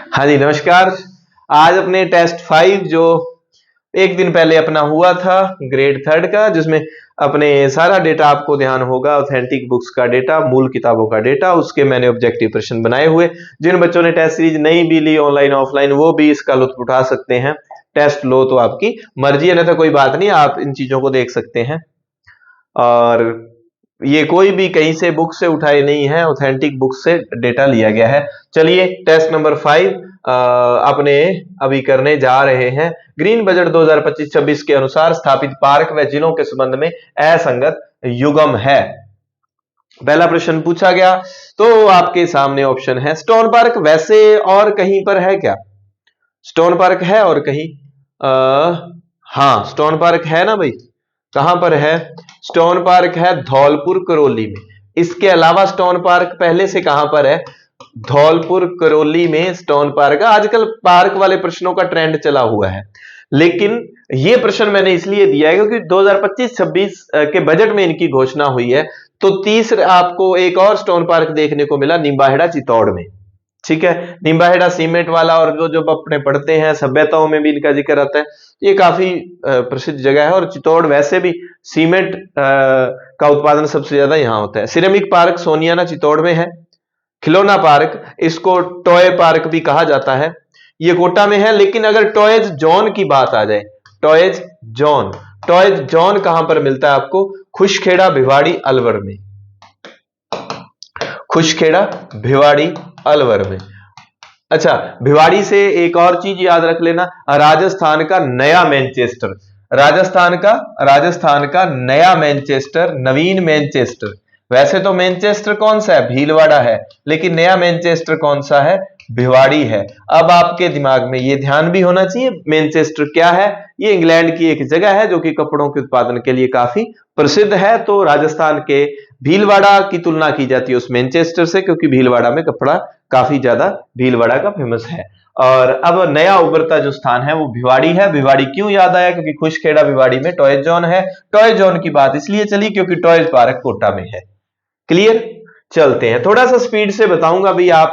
हाँ जी नमस्कार। आज अपने टेस्ट 5 जो एक दिन पहले अपना हुआ था ग्रेड 3 का, जिसमें अपने सारा डेटा आपको ध्यान होगा, ऑथेंटिक बुक्स का डेटा, मूल किताबों का डेटा, उसके मैंने ऑब्जेक्टिव प्रश्न बनाए हुए। जिन बच्चों ने टेस्ट सीरीज नहीं भी ली ऑनलाइन ऑफलाइन, वो भी इसका लुत्फ उठा सकते हैं। टेस्ट लो तो आपकी मर्जी है, नहीं तो कोई बात नहीं, आप इन चीजों को देख सकते हैं। और ये कोई भी कहीं से बुक से उठाए नहीं है, ऑथेंटिक बुक से डेटा लिया गया है। चलिए टेस्ट नंबर 5 अपने अभी करने जा रहे हैं। ग्रीन बजट 2025-26 के अनुसार स्थापित पार्क व जिलों के संबंध में असंगत युग्म है। पहला प्रश्न पूछा गया तो आपके सामने ऑप्शन है स्टोन पार्क वैसे और कहीं पर है क्या? स्टोन पार्क है और कहीं? हाँ स्टोन पार्क है ना भाई। कहां पर है? स्टोन पार्क है धौलपुर करौली में। इसके अलावा स्टोन पार्क पहले से कहां पर है? धौलपुर करौली में स्टोन पार्क। आजकल पार्क वाले प्रश्नों का ट्रेंड चला हुआ है, लेकिन यह प्रश्न मैंने इसलिए दिया है क्योंकि 2025-26 के बजट में इनकी घोषणा हुई है। तो तीसरा आपको एक और स्टोन पार्क देखने को मिला निम्बाहेड़ा चित्तौड़ में। ठीक है, निम्बाहेड़ा सीमेंट वाला, और जो अपने पढ़ते हैं सभ्यताओं में भी इनका जिक्र आता है। ये काफी प्रसिद्ध जगह है, और चित्तौड़ वैसे भी सीमेंट का उत्पादन सबसे ज्यादा यहां होता है। सिरेमिक पार्क सोनियाना चित्तौड़ में है। खिलौना पार्क, इसको टॉय पार्क भी कहा जाता है, ये कोटा में है। लेकिन अगर टॉयज जोन की बात आ जाए, टॉयज जोन कहां पर मिलता है आपको? खुशखेड़ा भिवाड़ी अलवर में। खुशखेड़ा भिवाड़ी अलवर में। अच्छा, भिवाड़ी से एक और चीज याद रख लेना, राजस्थान का नया मैनचेस्टर। राजस्थान का नया मैनचेस्टर, नवीन मैनचेस्टर। वैसे तो मैनचेस्टर कौन सा है? भीलवाड़ा है, लेकिन नया मैनचेस्टर कौन सा है? भिवाड़ी है। अब आपके दिमाग में यह ध्यान भी होना चाहिए, मैनचेस्टर क्या है? ये इंग्लैंड की एक जगह है जो कि कपड़ों के उत्पादन के लिए काफी प्रसिद्ध है। तो राजस्थान के भीलवाड़ा की तुलना की जाती है उस मैनचेस्टर से, क्योंकि भीलवाड़ा में कपड़ा काफी ज्यादा भीलवाड़ा का फेमस है। और अब नया उभरता जो स्थान है वो भिवाड़ी है। भिवाड़ी क्यों याद आया? क्योंकि खुशखेड़ा भिवाड़ी में टॉय जोन है। टॉय जोन की बात इसलिए चली क्योंकि टॉय पार्क कोटा में है। क्लियर? चलते हैं, थोड़ा सा स्पीड से बताऊंगा भी, आप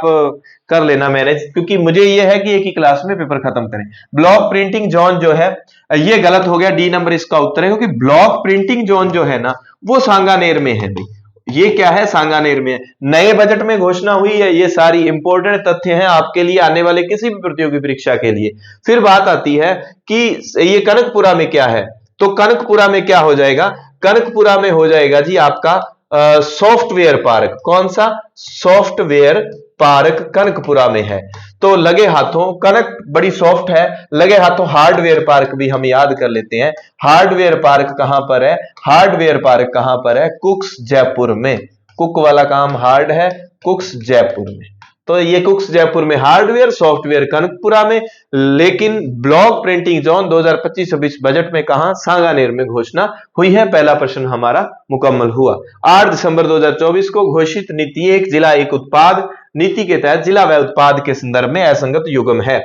कर लेना मैनेज, क्योंकि मुझे यह है कि एक ही क्लास में पेपर खत्म करें। ब्लॉक प्रिंटिंग जोन जो है ये गलत हो गया, डी नंबर इसका उत्तर है, क्योंकि ब्लॉक प्रिंटिंग जोन जो है ना वो सांगानेर में है भाई। ये क्या है? सांगानेर में है। नए बजट में घोषणा हुई है। ये सारी इंपॉर्टेंट तथ्य हैं आपके लिए आने वाले किसी भी प्रतियोगी परीक्षा के लिए। फिर बात आती है कि ये कनकपुरा में क्या है, तो कनकपुरा में क्या हो जाएगा? कनकपुरा में हो जाएगा जी आपका सॉफ्टवेयर पार्क। कौन सा? सॉफ्टवेयर पार्क कनकपुरा में है। तो लगे हाथों, कनक बड़ी सॉफ्ट है, लगे हाथों हार्डवेयर पार्क भी हम याद कर लेते हैं। हार्डवेयर पार्क कहां पर है? हार्डवेयर पार्क कहां पर है? कुक्स जयपुर में। कुक वाला काम हार्ड है, कुक्स जयपुर में। तो ये कुक्स जयपुर में हार्डवेयर, सॉफ्टवेयर कनकपुरा में। लेकिन ब्लॉक प्रिंटिंग जोन 2025-26 बजट में कहां? सांगानेर में घोषणा हुई है। पहला प्रश्न हमारा मुकम्मल हुआ। 8 दिसंबर 2024 को घोषित नीति एक जिला एक उत्पाद नीति के तहत जिला व उत्पाद के संदर्भ में असंगत युग्म है।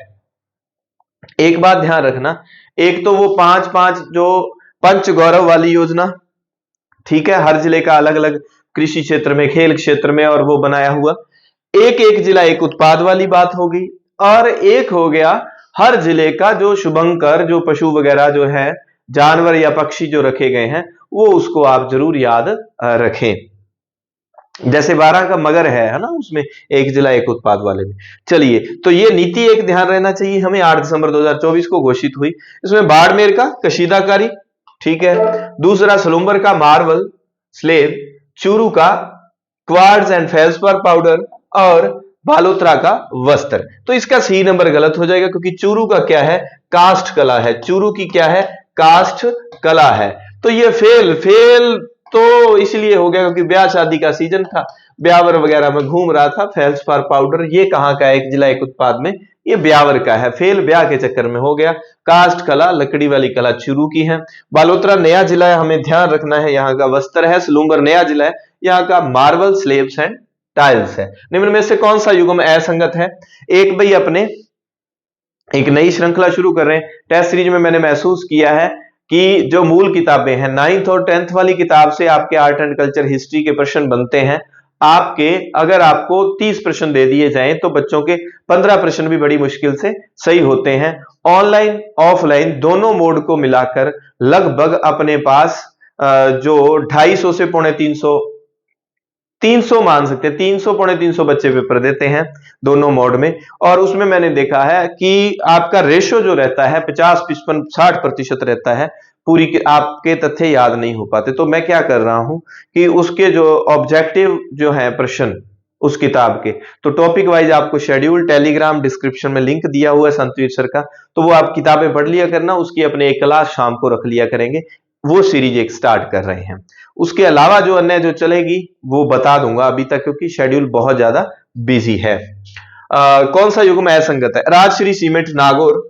एक बात ध्यान रखना, एक तो वो 5-5 जो पंच गौरव वाली योजना, ठीक है, हर जिले का अलग अलग कृषि क्षेत्र में, खेल क्षेत्र में, और वो बनाया हुआ। एक एक जिला एक उत्पाद वाली बात होगी, और एक हो गया हर जिले का जो शुभंकर, जो पशु वगैरह जो है, जानवर या पक्षी जो रखे गए हैं, वो उसको आप जरूर याद रखें। जैसे 12 का मगर है ना, उसमें एक जिला एक उत्पाद वाले में। चलिए, तो ये नीति एक ध्यान रहना चाहिए हमें। 8 दिसंबर 2024 को घोषित हुई। इसमें बाड़मेर का कशीदाकारी, ठीक है, दूसरा सलूम्बर का मार्बल स्लेब, चूरू का क्वार्ट्ज एंड फेल्सपर पाउडर, और बालोतरा का वस्त्र। तो इसका सी नंबर गलत हो जाएगा, क्योंकि चूरू का क्या है? कास्ट कला है। चूरू की क्या है? कास्ट कला है। तो ये फेल तो इसलिए हो गया क्योंकि ब्याह शादी का सीजन था, ब्यावर वगैरह में घूम रहा था। फेल्सपार पाउडर ये कहां का है? एक जिला एक उत्पाद में, ये ब्यावर का है। फेल ब्याह के चक्कर में हो गया। कास्ट कला, लकड़ी वाली कला चूरू की है। बालोतरा नया जिला है, हमें ध्यान रखना है, यहाँ का वस्त्र है। सलूम्बर नया जिला है, यहाँ का मार्बल स्लेब्स एंड टाइल्स है। निम्न में से कौन सा युग्म असंगत है? एक भाई अपने एक नई श्रृंखला शुरू कर रहे हैं टेस्ट सीरीज में। मैंने महसूस किया है कि जो मूल किताबें हैं 9th और 10th वाली किताब से आपके आर्ट एंड कल्चर हिस्ट्री के प्रश्न बनते हैं, आपके अगर आपको 30 प्रश्न दे दिए जाएं तो बच्चों के 15 प्रश्न भी बड़ी मुश्किल से सही होते हैं। ऑनलाइन ऑफलाइन दोनों मोड को मिलाकर लगभग अपने पास जो 250 से 250 300 मान सकते हैं, 300 350 बच्चे पेपर देते हैं दोनों मोड में। और उसमें मैंने देखा है कि आपका रेशो जो रहता है 50 55 60% रहता है, पूरी के आपके तथ्य याद नहीं हो पाते। तो मैं क्या कर रहा हूं कि उसके जो ऑब्जेक्टिव जो है प्रश्न उस किताब के, तो टॉपिक वाइज आपको शेड्यूल टेलीग्राम डिस्क्रिप्शन में लिंक दिया हुआ है संतवीर सर का, तो वो आप किताबें पढ़ लिया करना। उसकी अपने एक क्लास शाम को रख लिया करेंगे, वो सीरीज एक स्टार्ट कर रहे हैं। उसके अलावा जो अन्य जो चलेगी वो बता दूंगा अभी तक, क्योंकि शेड्यूल बहुत ज्यादा बिजी है। कौन सा युग्म असंगत है? राजश्री सीमेंट नागौर।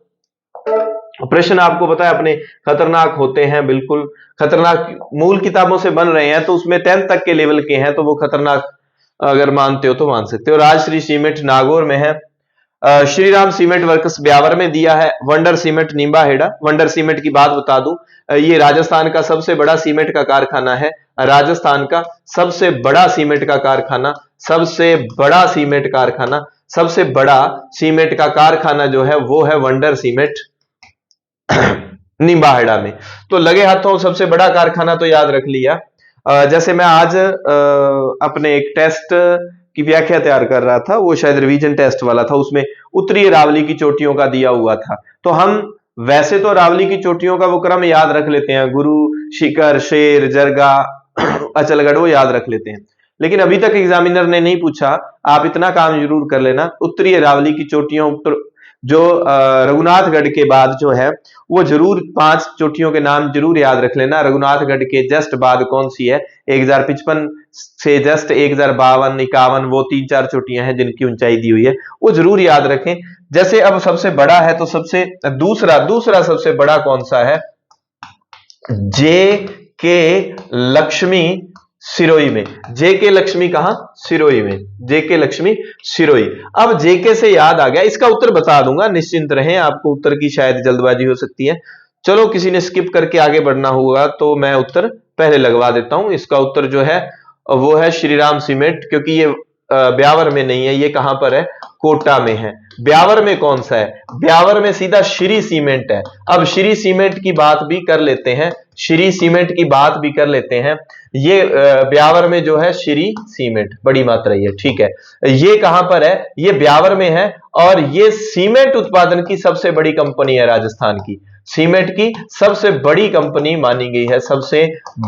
प्रश्न आपको पता है अपने खतरनाक होते हैं, बिल्कुल खतरनाक। मूल किताबों से बन रहे हैं तो उसमें 10th तक के लेवल के हैं, तो वो खतरनाक अगर मानते हो तो मान सकते हो। राजश्री सीमेंट नागौर में है। श्रीराम सीमेंट वर्क्स ब्यावर में दिया है। वंडर सीमेंट नींबा हेड़ा। वंडर सीमेंट की बात बता दूं, ये राजस्थान का सबसे बड़ा सीमेंट का कारखाना है। राजस्थान का सबसे बड़ा सीमेंट का कारखाना, सबसे बड़ा सीमेंट कारखाना, सबसे बड़ा सीमेंट का कारखाना जो है वो है वंडर सीमेंट नींबाहेड़ा में। तो लगे हाथों सबसे बड़ा कारखाना तो याद रख लिया। जैसे मैं आज अपने एक टेस्ट की व्याख्या तैयार कर रहा था, वो शायद रिवीजन टेस्ट वाला था, उसमें उत्तरी अरावली की चोटियों का दिया हुआ था। तो हम वैसे तो अरावली की चोटियों का वो क्रम याद रख लेते हैं, गुरु, शिखर, शेर, जरगा, अचलगढ़, वो याद रख लेते हैं। लेकिन अभी तक एग्जामिनर ने नहीं पूछा, आप इतना काम जरूर कर लेना, उत्तरी अरावली की चोटियों जो रघुनाथगढ़ के बाद जो है वो जरूर 5 चोटियों के नाम जरूर याद रख लेना। रघुनाथगढ़ के जस्ट बाद कौन सी है? 1055 से जस्ट 1052 51, वो 3-4 चोटियां हैं जिनकी ऊंचाई दी हुई है, वो जरूर याद रखें। जैसे अब सबसे बड़ा है तो सबसे दूसरा सबसे बड़ा कौन सा है? जे के लक्ष्मी सिरोही में। जे के लक्ष्मी कहां? सिरोही में। जे के लक्ष्मी सिरोही। अब जे के से याद आ गया, इसका उत्तर बता दूंगा, निश्चिंत रहें, आपको उत्तर की शायद जल्दबाजी हो सकती है। चलो किसी ने स्किप करके आगे बढ़ना होगा तो मैं उत्तर पहले लगवा देता हूं। इसका उत्तर जो है वो है श्रीराम सीमेंट, क्योंकि ये ब्यावर में नहीं है, ये कहां पर है? कोटा में है। ब्यावर में कौन सा है? ब्यावर में सीधा श्री सीमेंट है। अब श्री सीमेंट की बात भी कर लेते हैं, श्री सीमेंट की बात भी कर लेते हैं। ये ब्यावर में जो है श्री सीमेंट बड़ी मात्रा है, ठीक है। ये कहां पर है? ये ब्यावर में है, और ये सीमेंट उत्पादन की सबसे बड़ी कंपनी है राजस्थान की। सीमेंट की सबसे बड़ी कंपनी मानी गई है, सबसे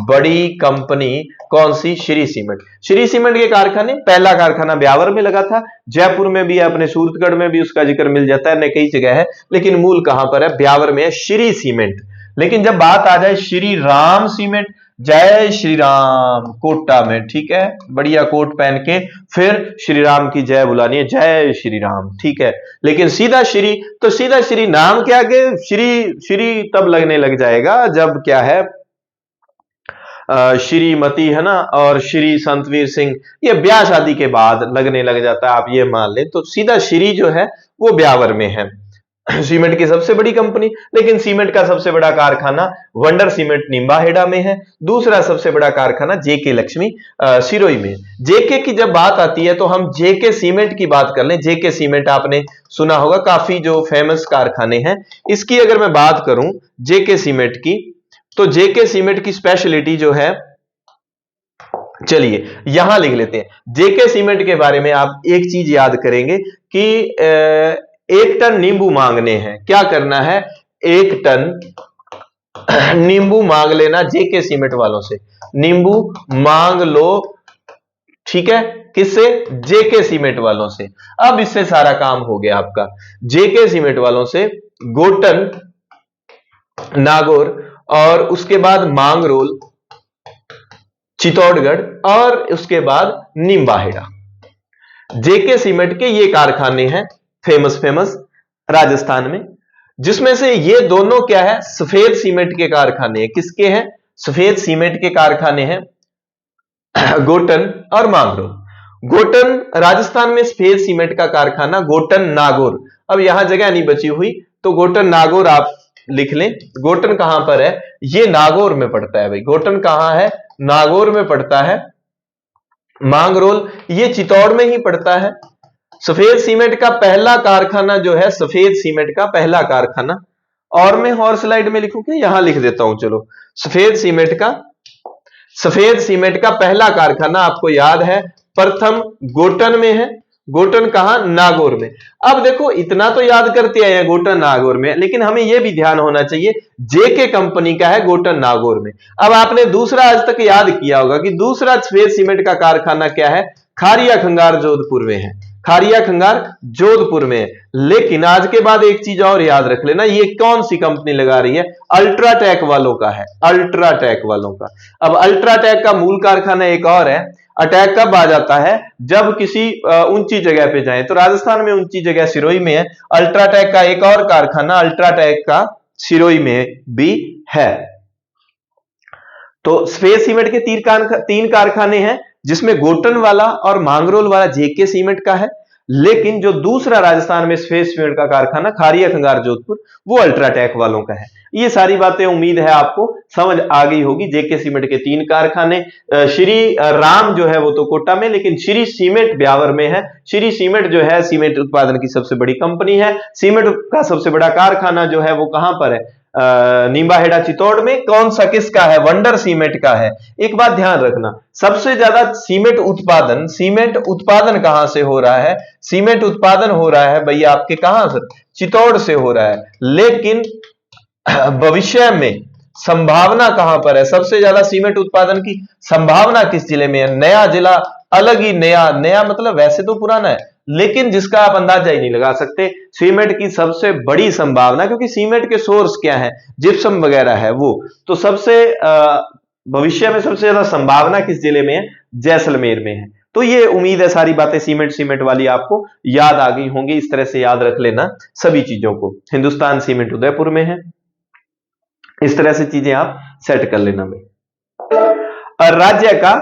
बड़ी कंपनी कौन सी? श्री सीमेंट। श्री सीमेंट के कारखाने, पहला कारखाना ब्यावर में लगा था, जयपुर में भी है, अपने सूरतगढ़ में भी उसका जिक्र मिल जाता है, कई जगह है, लेकिन मूल कहां पर है? ब्यावर में है, श्री सीमेंट। लेकिन जब बात आ जाए श्री राम सीमेंट, जय श्री राम, कोटा में, ठीक है, बढ़िया कोट पहन के फिर श्री राम की जय बुलानी है, जय श्री राम, ठीक है। लेकिन सीधा श्री, तो सीधा श्री नाम के आगे श्री तब लगने लग जाएगा जब क्या है, श्रीमती है ना, और श्री संतवीर सिंह, ये ब्याह शादी के बाद लगने लग जाता है, आप ये मान लें। तो सीधा श्री जो है वो ब्यावर में है, सीमेंट की सबसे बड़ी कंपनी। लेकिन सीमेंट का सबसे बड़ा कारखाना वंडर सीमेंट नींबाहेड़ा में है। दूसरा सबसे बड़ा कारखाना जेके लक्ष्मी सिरोही में। जेके की जब बात आती है तो हम जेके सीमेंट की बात कर लें। जेके सीमेंट आपने सुना होगा, काफी जो फेमस कारखाने हैं। इसकी अगर मैं बात करूं जेके सीमेंट की, तो जेके सीमेंट की स्पेशलिटी जो है, चलिए यहां लिख लेते हैं। जेके सीमेंट के बारे में आप एक चीज याद करेंगे कि 1 टन नींबू मांगने हैं। क्या करना है? 1 टन नींबू मांग लेना जेके सीमेंट वालों से, नींबू मांग लो, ठीक है, किससे? जेके सीमेंट वालों से। अब इससे सारा काम हो गया आपका। जेके सीमेंट वालों से गोटन, नागौर, और उसके बाद मांगरोल, चित्तौड़गढ़, और उसके बाद नींबाहेड़ा। जेके सीमेंट के ये कारखाने हैं फेमस राजस्थान में, जिसमें से ये दोनों क्या है? सफेद सीमेंट के कारखाने हैं। किसके हैं? सफेद सीमेंट के कारखाने हैं, गोटन और मांगरोल। गोटन राजस्थान में सफेद सीमेंट का कारखाना, गोटन नागौर। अब यहां जगह नहीं बची हुई तो गोटन नागौर आप लिख लें। गोटन कहां पर है? ये नागौर में पड़ता है भाई। गोटन कहां है? नागौर में पड़ता है। मांगरोल ये चित्तौड़ में ही पड़ता है। सफेद सीमेंट का पहला कारखाना जो है, सफेद सीमेंट का पहला कारखाना, और मैं और स्लाइड में लिखूं क्या, यहां लिख देता हूं चलो। सफेद सीमेंट का पहला कारखाना आपको याद है प्रथम गोटन में है। गोटन कहां, नागौर में। अब देखो इतना तो याद करते आए हैं गोटन नागौर में, लेकिन हमें यह भी ध्यान होना चाहिए जेके कंपनी का है गोटन नागौर में। अब आपने दूसरा आज तक याद किया होगा कि दूसरा सफेद सीमेंट का कारखाना क्या है, खारिया खंगार जोधपुर में है। खारिया खंगार जोधपुर में है। लेकिन आज के बाद एक चीज और याद रख लेना, ये कौन सी कंपनी लगा रही है, अल्ट्राटेक वालों का है, अल्ट्राटेक वालों का। अब अल्ट्राटेक का मूल कारखाना एक और है। अटैक कब आ जाता है, जब किसी ऊंची जगह पे जाए, तो राजस्थान में ऊंची जगह सिरोही में है। अल्ट्राटेक का एक और कारखाना अल्ट्राटेक का सिरोही में भी है। तो सफेद सीमेंट के तीन कारखाने हैं, जिसमें गोटन वाला और मांगरोल वाला जेके सीमेंट का है। लेकिन जो दूसरा राजस्थान में सफेद सीमेंट का कारखाना खारिया खंगार जोधपुर, वो अल्ट्राटेक वालों का है। ये सारी बातें उम्मीद है आपको समझ आ गई होगी। जेके सीमेंट के तीन कारखाने, श्री राम जो है वो तो कोटा में, लेकिन श्री सीमेंट ब्यावर में है। श्री सीमेंट जो है सीमेंट उत्पादन की सबसे बड़ी कंपनी है। सीमेंट का सबसे बड़ा कारखाना जो है वो कहां पर है, नींबाहेड़ा चित्तौड़ में। कौन सा किसका है, वंडर सीमेंट का है। एक बात ध्यान रखना, सबसे ज्यादा सीमेंट उत्पादन कहां से हो रहा है, सीमेंट उत्पादन हो रहा है भैया आपके कहां से, चित्तौड़ से हो रहा है। लेकिन भविष्य में संभावना कहां पर है, सबसे ज्यादा सीमेंट उत्पादन की संभावना किस जिले में है, नया जिला, अलग ही नया मतलब वैसे तो पुराना है, लेकिन जिसका आप अंदाजा ही नहीं लगा सकते। सीमेंट की सबसे बड़ी संभावना, क्योंकि सीमेंट के सोर्स क्या है, जिप्सम वगैरह है वो, तो सबसे भविष्य में सबसे ज्यादा संभावना किस जिले में है, जैसलमेर में है। तो ये उम्मीद है सारी बातें सीमेंट वाली आपको याद आ गई होंगी। इस तरह से याद रख लेना सभी चीजों को। हिंदुस्तान सीमेंट उदयपुर में है, इस तरह से चीजें आप सेट कर लेना में। और राज्य का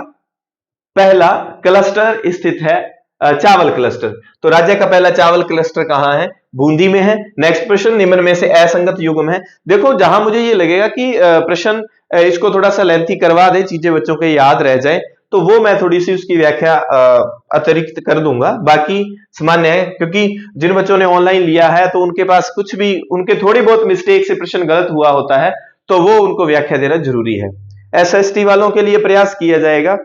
पहला क्लस्टर स्थित है चावल क्लस्टर। तो राज्य का पहला चावल क्लस्टर कहां है, बूंदी में है। नेक्स्ट प्रश्न, निम्न में से असंगत युग्म है। देखो जहां मुझे ये लगेगा कि प्रश्न इसको थोड़ा सा लेंथी करवा दे, चीजें बच्चों के याद रह जाए, तो वो मैं थोड़ी सी उसकी व्याख्या अतिरिक्त कर दूंगा। बाकी सामान्य है, क्योंकि जिन बच्चों ने ऑनलाइन लिया है तो उनके पास कुछ भी, उनके थोड़ी बहुत मिस्टेक से प्रश्न गलत हुआ होता है, तो वो उनको व्याख्या देना जरूरी है। एसएसटी वालों के लिए प्रयास किया जाएगा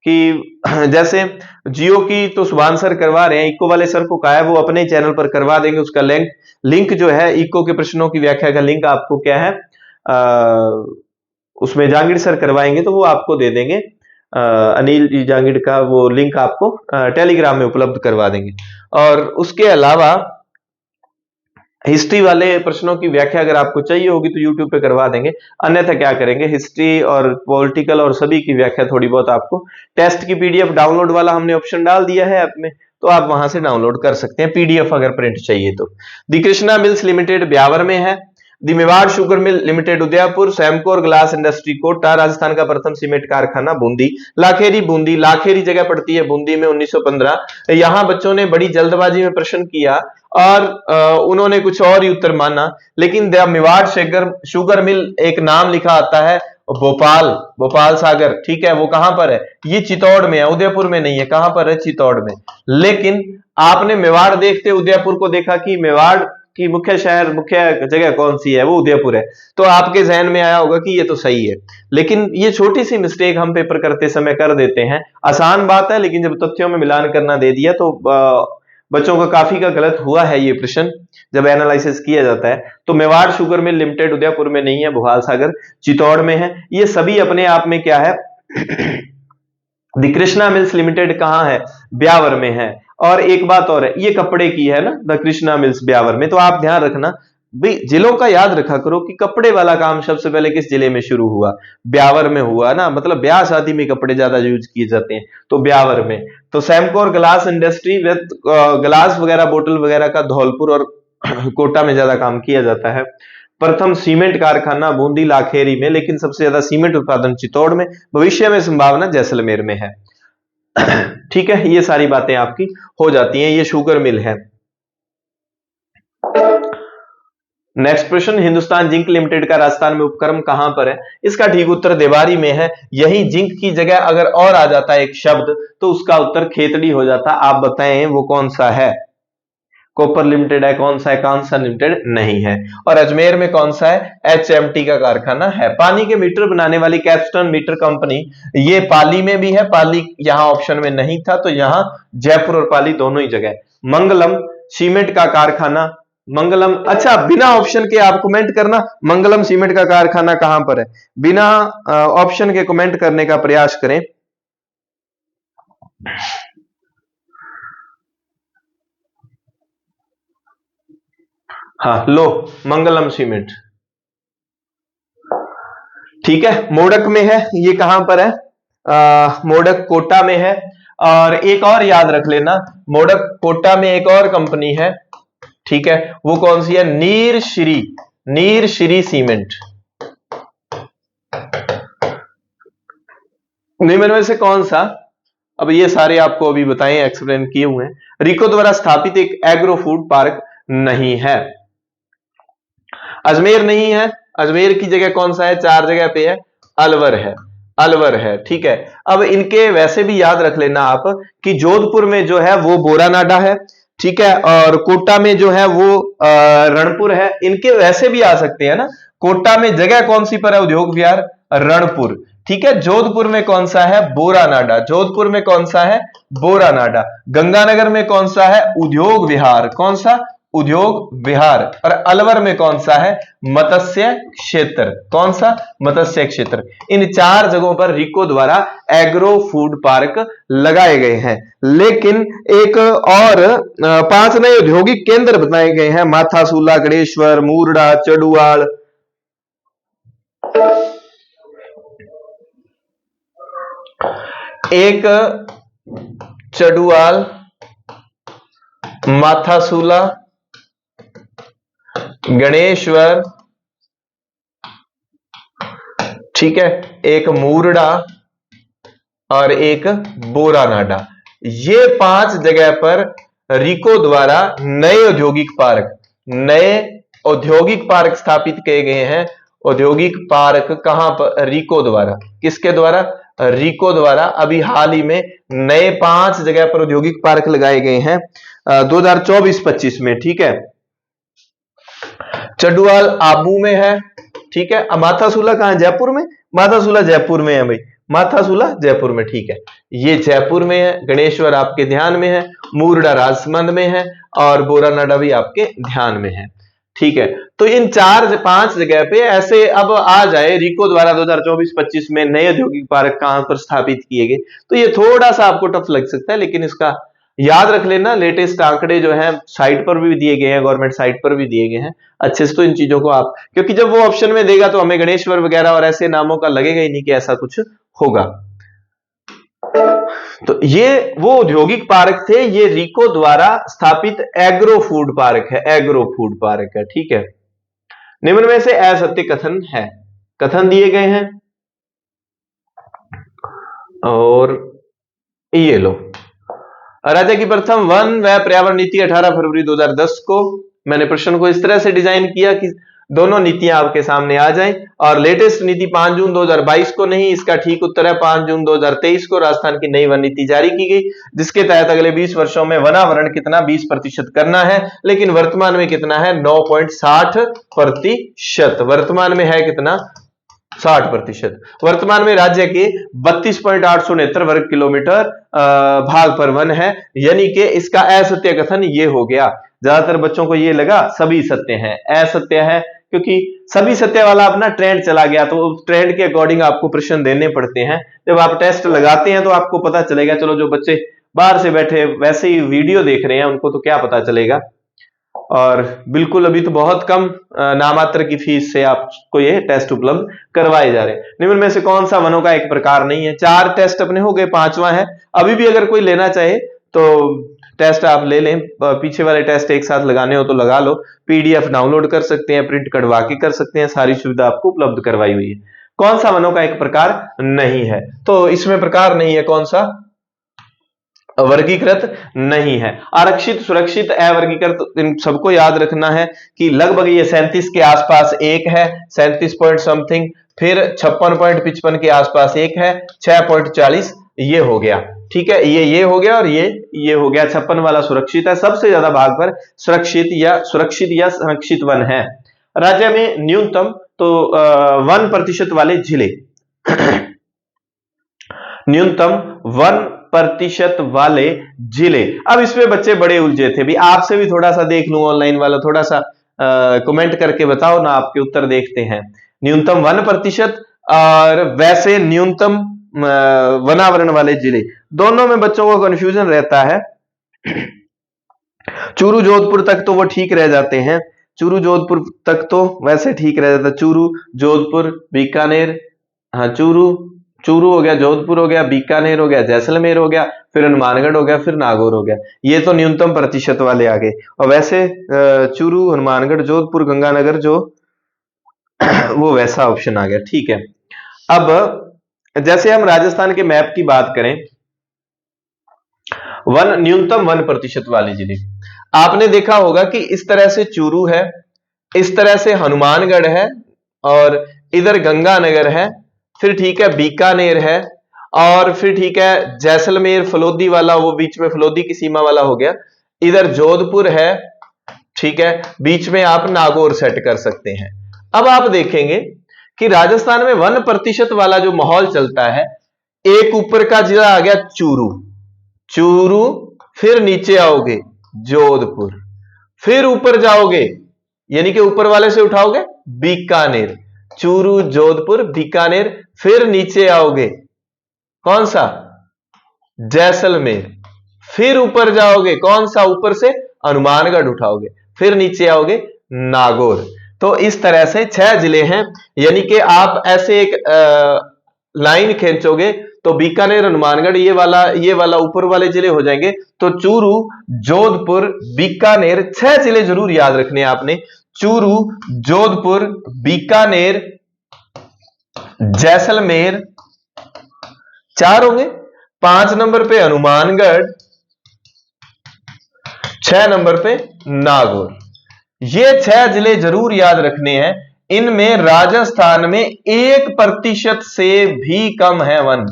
कि जैसे जियो की तो सुभान सर करवा रहे हैं, इको वाले सर को कहा है वो अपने चैनल पर करवा देंगे। उसका लिंक जो है इको के प्रश्नों की व्याख्या का लिंक आपको क्या है, उसमें जहांगीर सर करवाएंगे तो वो आपको दे देंगे। अनिल जी जांगिड़ का वो लिंक आपको टेलीग्राम में उपलब्ध करवा देंगे। और उसके अलावा हिस्ट्री वाले प्रश्नों की व्याख्या अगर आपको चाहिए होगी तो यूट्यूब पे करवा देंगे। अन्यथा क्या करेंगे, हिस्ट्री और पॉलिटिकल और सभी की व्याख्या थोड़ी बहुत आपको, टेस्ट की पीडीएफ डाउनलोड वाला हमने ऑप्शन डाल दिया है ऐप में, तो आप वहां से डाउनलोड कर सकते हैं पीडीएफ अगर प्रिंट चाहिए तो। The Krishna Mills Limited Beawar में है। The Mewar sugar mill limited Udaipur. Samcor glass industry Kota. Rajasthan का प्रथम सीमेंट कारखाना बूंदी। लाखेरी जगह पड़ती है बूंदी में, 1915। यहां बच्चों ने बड़ी जल्दबाजी में प्रश्न किया और उन्होंने कुछ और ही उत्तर माना, लेकिन द मेवाड़ शुगर मिल एक नाम लिखा आता है भोपाल सागर, ठीक है, वो कहां पर है, ये चित्तौड़ में है, उदयपुर में नहीं है। कहां पर है, चित्तौड़ में। लेकिन आपने मेवाड़ देखते उदयपुर को देखा कि मेवाड़ की मुख्य जगह कौन सी है, वो उदयपुर है, तो आपके जहन में आया होगा कि ये तो सही है। लेकिन ये छोटी सी मिस्टेक हम पेपर करते समय कर देते हैं। आसान बात है, लेकिन जब तथ्यों में मिलान करना दे दिया तो बच्चों का काफी का गलत हुआ है ये प्रश्न जब एनालिसिस किया जाता है। तो Mewar sugar mill limited Udaipur में नहीं है, भोपाल सागर चित्तौड़ में है। ये सभी अपने आप में क्या है द कृष्णा मिल्स लिमिटेड कहां है, ब्यावर में है। और एक बात और है, ये कपड़े की है ना, द कृष्णा मिल्स ब्यावर में। तो आप ध्यान रखना भाई, जिलों का याद रखा करो कि कपड़े वाला काम सबसे पहले किस जिले में शुरू हुआ, ब्यावर में हुआ ना, मतलब ब्याह शादी में कपड़े ज्यादा यूज किए जाते हैं, तो ब्यावर में। तो Samcor glass industry with glass वगैरह बोतल वगैरह का धौलपुर और कोटा में ज्यादा काम किया जाता है। प्रथम सीमेंट कारखाना बूंदी लाखेरी में, लेकिन सबसे ज्यादा सीमेंट उत्पादन चित्तौड़ में। भविष्य में संभावना जैसलमेर में है। ठीक है, ये सारी बातें आपकी हो जाती हैं। ये शुगर मिल है। नेक्स्ट प्रश्न, हिंदुस्तान जिंक लिमिटेड का राजस्थान में उपक्रम कहां पर है? इसका ठीक उत्तर देवारी में है। यही जिंक की जगह अगर और आ जाता है एक शब्द तो उसका उत्तर खेतड़ी हो जाता। आप बताएं वो कौन सा है? कॉपर लिमिटेड है, कौन सा है? कांसा लिमिटेड नहीं है। और अजमेर में कौन सा है? एचएमटी का कारखाना है। पानी के मीटर बनाने वाली कैप्स्टन मीटर कंपनी, ये पाली में भी है, पाली यहां ऑप्शन में नहीं था तो यहां जयपुर और पाली दोनों ही जगह। मंगलम सीमेंट का कारखाना, मंगलम, अच्छा बिना ऑप्शन के आप कमेंट करना, मंगलम सीमेंट का कारखाना कहां पर है? बिना ऑप्शन के कमेंट करने का प्रयास करें। हाँ लो, मंगलम सीमेंट, ठीक है, मोडक में है। ये कहां पर है? मोडक कोटा में है। और एक और याद रख लेना, मोडक कोटा में एक और कंपनी है, ठीक है, वो कौन सी है? नीर श्री सीमेंट। निम्न में से कौन सा, अब ये सारे आपको अभी बताएं, एक्सप्लेन किए हुए हैं, रिको द्वारा स्थापित एक एग्रो फूड पार्क नहीं है? अजमेर नहीं है, अजमेर की जगह कौन सा है? 4 जगह पे है, अलवर है, अलवर है, ठीक है। अब इनके वैसे भी याद रख लेना आप कि जोधपुर में जो है वो बोरानाडा है, ठीक है, और कोटा में जो है वो रणपुर है। इनके वैसे भी आ सकते हैं ना, कोटा में जगह कौन सी पर है? उद्योग विहार रणपुर, ठीक है। जोधपुर में कौन सा है? बोरानाडा, जोधपुर में कौन सा है? बोरानाडा। गंगानगर में कौन सा है? उद्योग विहार, कौन सा? उद्योग विहार। और अलवर में कौन सा है? मत्स्य क्षेत्र, कौन सा? मत्स्य क्षेत्र। इन 4 जगहों पर रिको द्वारा एग्रो फूड पार्क लगाए गए हैं। लेकिन एक और 5 नए औद्योगिक केंद्र बनाए गए हैं, माथासूला, गणेश्वर, मूरड़ा, चडुआल। एक चडुआल, माथासूला, गणेश्वर, ठीक है, एक मूरड़ा और एक बोरानाडा। ये 5 जगह पर रिको द्वारा नए औद्योगिक पार्क स्थापित किए गए हैं। औद्योगिक पार्क कहां पर? रिको द्वारा। किसके द्वारा? रिको द्वारा। अभी हाल ही में नए 5 जगह पर औद्योगिक पार्क लगाए गए हैं 2024-25 में, ठीक है। चडुआल आबू में है, ठीक है। माथासूला कहां? जयपुर में। माथासूला जयपुर में है भाई, माथासूला जयपुर में, ठीक है, ये जयपुर में है। गणेश्वर आपके ध्यान में है, मूरड़ा राजसमंद में है और बोरानाडा भी आपके ध्यान में है, ठीक है। तो इन 4-5 जगह पे ऐसे अब आ जाए रिको द्वारा 2024-25 में नए औद्योगिक पार्क कहां पर स्थापित किए गए, तो ये थोड़ा सा आपको टफ लग सकता है, लेकिन इसका याद रख लेना। लेटेस्ट आंकड़े जो है साइट पर भी दिए गए हैं, गवर्नमेंट साइट पर भी दिए गए हैं अच्छे से। तो इन चीजों को आप, क्योंकि जब वो ऑप्शन में देगा तो हमें गणेश्वर वगैरह और ऐसे नामों का लगेगा ही नहीं कि ऐसा कुछ होगा। तो ये वो औद्योगिक पार्क थे, ये रिको द्वारा स्थापित एग्रो फूड पार्क है, एग्रो फूड पार्क है, ठीक है। निम्न में से असत्य कथन है, कथन दिए गए हैं और ये लो। राज्य की प्रथम वन व पर्यावरण नीति 18 फरवरी 2010 को, मैंने प्रश्न को इस तरह से डिजाइन किया कि दोनों नीतियां आपके सामने आ जाएं। और लेटेस्ट नीति 5 जून 2022 को नहीं, इसका ठीक उत्तर है 5 जून 2023 को राजस्थान की नई वन नीति जारी की गई, जिसके तहत अगले 20 वर्षों में वनावरण कितना 20% करना है। लेकिन वर्तमान में कितना है? 9.60%। वर्तमान में है कितना? 60%। वर्तमान में राज्य के 32.869 वर्ग किलोमीटर भाग पर वन है, यानी कि इसका असत्य कथन ये हो गया। ज्यादातर बच्चों को ये लगा सभी सत्य हैं, असत्य है, क्योंकि सभी सत्य वाला अपना ट्रेंड चला गया, तो ट्रेंड के अकॉर्डिंग आपको प्रश्न देने पड़ते हैं। जब आप टेस्ट लगाते हैं तो आपको पता चलेगा। चलो जो बच्चे बाहर से बैठे वैसे ही वीडियो देख रहे हैं उनको तो क्या पता चलेगा। और बिल्कुल अभी तो बहुत कम नामात्र की फीस से आपको ये टेस्ट उपलब्ध करवाए जा रहे हैं। निम्न में से कौन सा वनों का एक प्रकार नहीं है? 4 टेस्ट अपने हो गए, 5वां है। अभी भी अगर कोई लेना चाहे तो टेस्ट आप ले लें, पीछे वाले टेस्ट एक साथ लगाने हो तो लगा लो, पीडीएफ डाउनलोड कर सकते हैं, प्रिंट कढ़वा के कर सकते हैं, सारी सुविधा आपको उपलब्ध करवाई हुई है। कौन सा वनों का एक प्रकार नहीं है? तो इसमें प्रकार नहीं है कौन सा? वर्गीकृत नहीं है। आरक्षित, सुरक्षित, अवर्गीकृत, इन सबको याद रखना है कि लगभग ये 37 के आसपास एक है, 37 पॉइंट समथिंग, फिर 56.55 के आसपास एक है, 6.40 ये हो गया। ठीक है, ये हो गया और ये हो गया। 56 वाला सुरक्षित है, सबसे ज्यादा भाग पर सुरक्षित या संरक्षित वन है। राज्य में न्यूनतम तो 1% वाले जिले न्यूनतम 1% वाले जिले। अब इसमें बच्चे बड़े उलझे थे भी, आपसे भी थोड़ा सा देख लूं, ऑनलाइन वाला थोड़ा सा कमेंट करके बताओ ना, आपके उत्तर देखते हैं। न्यूनतम 1% और वैसे न्यूनतम वनावरण वाले जिले, दोनों में बच्चों को कंफ्यूजन रहता है। चूरू जोधपुर तक तो वो ठीक रह जाते हैं, चूरू जोधपुर तक तो वैसे ठीक रह जाता है। चूरू जोधपुर बीकानेर, हाँ चूरू हो गया, जोधपुर हो गया, बीकानेर हो गया, जैसलमेर हो गया, फिर हनुमानगढ़ हो गया, फिर नागौर हो गया। ये तो न्यूनतम प्रतिशत वाले आ गए। और वैसे चूरू, हनुमानगढ़, जोधपुर, गंगानगर जो वो वैसा ऑप्शन आ गया। ठीक है, अब जैसे हम राजस्थान के मैप की बात करें, न्यूनतम 1% वाले जिले, आपने देखा होगा कि इस तरह से चूरू है, इस तरह से हनुमानगढ़ है, और इधर गंगानगर है, फिर ठीक है बीकानेर है, और फिर ठीक है जैसलमेर फलोदी वाला, वो बीच में फलोदी की सीमा वाला हो गया, इधर जोधपुर है, ठीक है, बीच में आप नागौर सेट कर सकते हैं। अब आप देखेंगे कि राजस्थान में 1% वाला जो माहौल चलता है, एक ऊपर का जिला आ गया चूरू, फिर नीचे आओगे जोधपुर, फिर ऊपर जाओगे, यानी कि ऊपर वाले से उठाओगे बीकानेर, चूरू, जोधपुर, बीकानेर, फिर नीचे आओगे कौन सा, जैसलमेर, फिर ऊपर जाओगे कौन सा, ऊपर से हनुमानगढ़ उठाओगे, फिर नीचे आओगे नागौर। तो इस तरह से 6 जिले हैं, यानी कि आप ऐसे एक लाइन खींचोगे तो बीकानेर, हनुमानगढ़, ये वाला ऊपर वाले जिले हो जाएंगे। तो चूरू, जोधपुर, बीकानेर, 6 जिले जरूर याद रखने आपने। चूरू, जोधपुर, बीकानेर, जैसलमेर 4 होंगे, 5 नंबर पे हनुमानगढ़, 6 नंबर पे नागौर। ये 6 जिले जरूर याद रखने हैं। इनमें राजस्थान में 1% से भी कम है वन।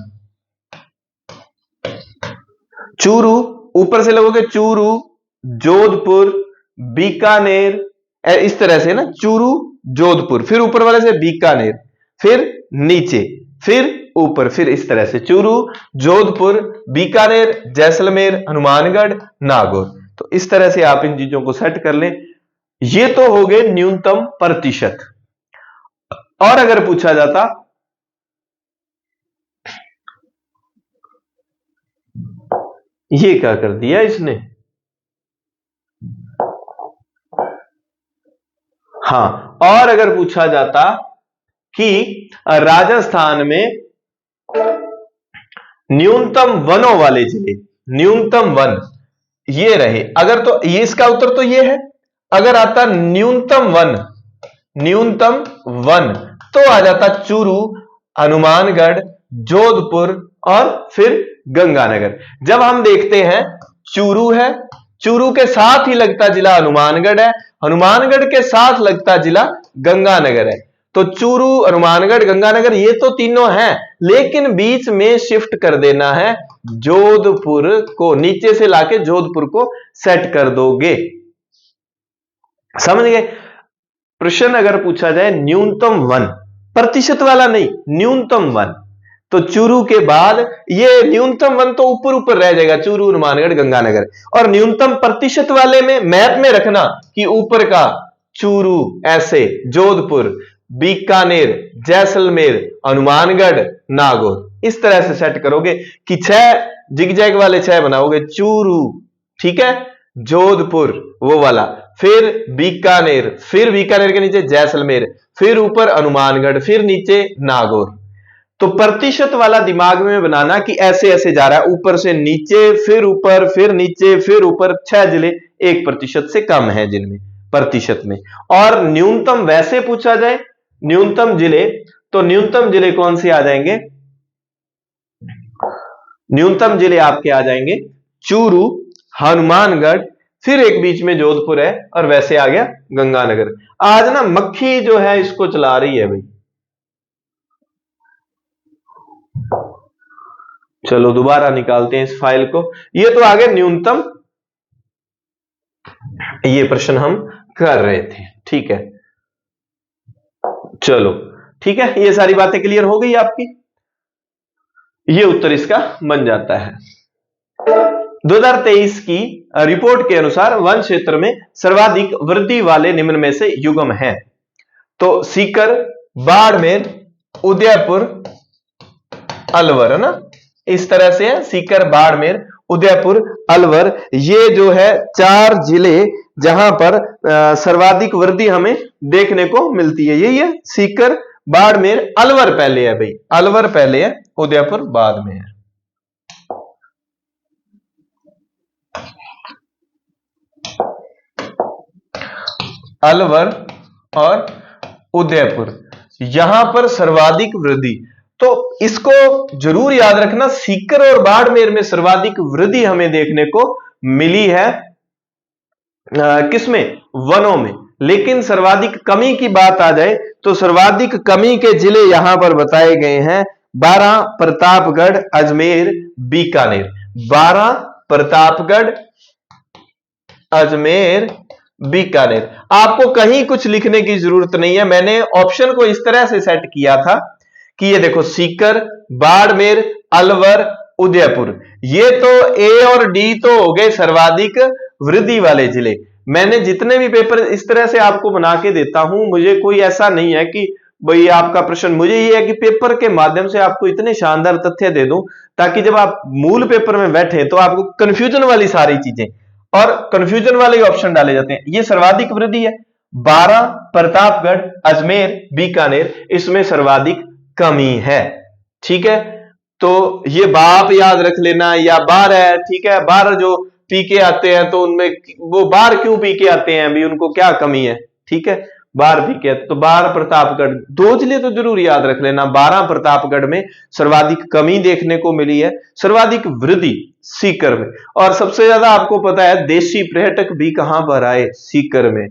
चूरू, ऊपर से लगोगे चूरू, जोधपुर, बीकानेर, इस तरह से ना, चूरू, जोधपुर, फिर ऊपर वाले से बीकानेर, फिर नीचे, फिर ऊपर, फिर इस तरह से चूरू, जोधपुर, बीकानेर, जैसलमेर, हनुमानगढ़, नागौर। तो इस तरह से आप इन चीजों को सेट कर लें। ये तो हो गए न्यूनतम प्रतिशत। और अगर पूछा जाता ये क्या कर दिया इसने, हाँ, और अगर पूछा जाता कि राजस्थान में न्यूनतम वनों वाले जिले, न्यूनतम वन ये रहे, अगर तो ये इसका उत्तर तो ये है। अगर आता न्यूनतम वन तो आ जाता चूरू, हनुमानगढ़, जोधपुर और फिर गंगानगर। जब हम देखते हैं चूरू है, चूरू के साथ ही लगता जिला हनुमानगढ़ है, हनुमानगढ़ के साथ लगता जिला गंगानगर है। तो चूरू, हनुमानगढ़, गंगानगर ये तो तीनों हैं, लेकिन बीच में शिफ्ट कर देना है जोधपुर को, नीचे से लाके जोधपुर को सेट कर दोगे। समझ गए? प्रश्न अगर पूछा जाए न्यूनतम 1% वाला नहीं, न्यूनतम 1, तो चूरू के बाद ये न्यूनतम 1 तो ऊपर ऊपर रह जाएगा, चूरू, हनुमानगढ़, गंगानगर। और न्यूनतम प्रतिशत वाले में मैप में रखना कि ऊपर का चूरू, ऐसे जोधपुर, बीकानेर, जैसलमेर, हनुमानगढ़, नागौर, इस तरह से सेट करोगे कि 6 जिगजैग वाले 6 बनाओगे। चूरू, ठीक है, जोधपुर वो वाला, फिर बीकानेर, फिर बीकानेर के नीचे जैसलमेर, फिर ऊपर हनुमानगढ़, फिर नीचे नागौर। तो प्रतिशत वाला दिमाग में बनाना कि ऐसे ऐसे जा रहा है, ऊपर से नीचे, फिर ऊपर, फिर नीचे, फिर ऊपर। 6 जिले 1% से कम है जिनमें, प्रतिशत में। और न्यूनतम वैसे पूछा जाए न्यूनतम जिले, तो न्यूनतम जिले कौन से आ जाएंगे, न्यूनतम जिले आपके आ जाएंगे चूरू, हनुमानगढ़, फिर एक बीच में जोधपुर है और वैसे आ गया गंगानगर। आज ना मक्खी जो है इसको चला रही है भाई। चलो दोबारा निकालते हैं इस फाइल को। ये तो आगे न्यूनतम, ये प्रश्न हम कर रहे थे, ठीक है। चलो ठीक है, ये सारी बातें क्लियर हो गई आपकी। ये उत्तर इसका बन जाता है। 2023 की रिपोर्ट के अनुसार वन क्षेत्र में सर्वाधिक वृद्धि वाले निम्न में से युग्म हैं। तो सीकर, बाड़मेर, उदयपुर, अलवर, है ना, इस तरह से है। सीकर, बाड़मेर, उदयपुर, अलवर, ये जो है 4 जिले जहां पर सर्वाधिक वृद्धि हमें देखने को मिलती है। यही है, सीकर, बाड़मेर, अलवर पहले है भाई, अलवर पहले है, उदयपुर बाद में है। अलवर और उदयपुर, यहां पर सर्वाधिक वृद्धि। तो इसको जरूर याद रखना, सीकर और बाड़मेर में सर्वाधिक वृद्धि हमें देखने को मिली है। किसमें? वनों में। लेकिन सर्वाधिक कमी की बात आ जाए तो सर्वाधिक कमी के जिले यहां पर बताए गए हैं 12, प्रतापगढ़, अजमेर, बीकानेर। 12, प्रतापगढ़, अजमेर, बीकानेर। आपको कहीं कुछ लिखने की जरूरत नहीं है। मैंने ऑप्शन को इस तरह से सेट किया था कि ये देखो, सीकर, बाड़मेर, अलवर, उदयपुर, ये तो ए और डी तो हो गए सर्वाधिक वृद्धि वाले जिले। मैंने जितने भी पेपर इस तरह से आपको बना के देता हूं, मुझे कोई ऐसा नहीं है कि भाई आपका प्रश्न, मुझे ये है कि पेपर के माध्यम से आपको इतने शानदार तथ्य दे दूं ताकि जब आप मूल पेपर में बैठे तो आपको कंफ्यूजन वाली सारी चीजें और कंफ्यूजन वाले ऑप्शन डाले जाते हैं। ये सर्वाधिक वृद्धि है। 12, प्रतापगढ़, अजमेर, बीकानेर, इसमें सर्वाधिक कमी है, ठीक है। तो ये बाप याद रख लेना, या बार है, ठीक है। बार जो पी के आते हैं तो उनमें वो बार क्यों पी के आते हैं अभी, उनको क्या कमी है, ठीक है। बार पी के, तो 12 प्रतापगढ़, 2 जिले तो जरूर याद रख लेना। 12 प्रतापगढ़ में सर्वाधिक कमी देखने को मिली है, सर्वाधिक वृद्धि सीकर में। और सबसे ज्यादा आपको पता है देशी पर्यटक भी कहां पर आए? सीकर में।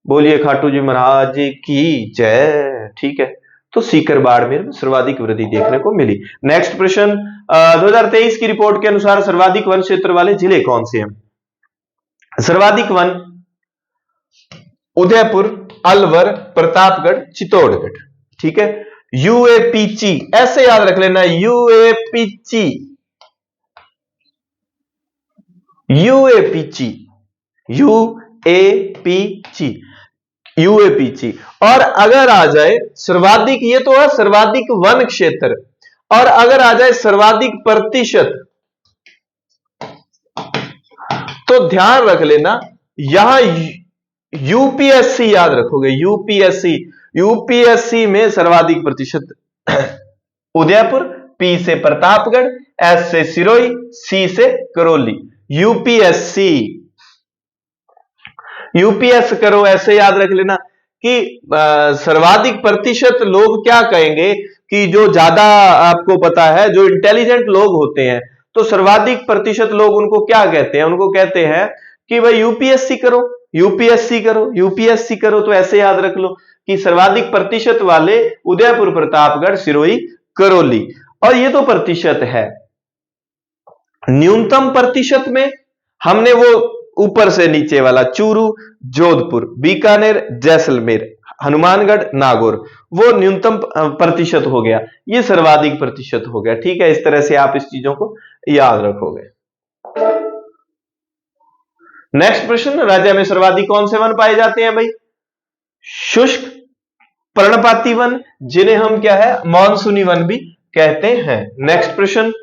बोलिए खाटू जी महाराज की जय, ठीक है। तो सीकर, बाड़मेर में सर्वाधिक वृद्धि देखने को मिली। नेक्स्ट प्रश्न, 2023 की रिपोर्ट के अनुसार सर्वाधिक वन क्षेत्र वाले जिले कौन से हैं? सर्वाधिक वन उदयपुर, अलवर, प्रतापगढ़, चित्तौड़गढ़, ठीक है। यूएपीची ऐसे याद रख लेना, यूएपीची, यूएपीची, यूएपीची, यूएपीची। और अगर आ जाए सर्वाधिक, ये तो है सर्वाधिक वन क्षेत्र, और अगर आ जाए सर्वाधिक प्रतिशत, तो ध्यान रख लेना यहां यूपीएससी याद रखोगे, यूपीएससी। यूपीएससी में सर्वाधिक प्रतिशत उदयपुर, पी से प्रतापगढ़, एस से सिरोही, सी से करौली। यूपीएससी, यूपीएस करो, ऐसे याद रख लेना कि सर्वाधिक प्रतिशत लोग क्या कहेंगे कि जो ज्यादा आपको पता है, जो इंटेलिजेंट लोग होते हैं, तो सर्वाधिक प्रतिशत लोग उनको क्या कहते हैं? उनको कहते हैं कि भाई यूपीएससी करो, यूपीएससी करो, यूपीएससी करो। तो ऐसे याद रख लो कि सर्वाधिक प्रतिशत वाले उदयपुर, प्रतापगढ़, सिरोही, करौली। और ये तो प्रतिशत है। न्यूनतम प्रतिशत में हमने वो ऊपर से नीचे वाला चूरू, जोधपुर, बीकानेर, जैसलमेर, हनुमानगढ़, नागौर, वो न्यूनतम प्रतिशत हो गया, ये सर्वाधिक प्रतिशत हो गया, ठीक है। इस तरह से आप इस चीजों को याद रखोगे। नेक्स्ट प्रश्न, राज्य में सर्वाधिक कौन से वन पाए जाते हैं भाई? शुष्क पर्णपाती वन, जिन्हें हम क्या है, मानसूनी वन भी कहते हैं। नेक्स्ट प्रश्न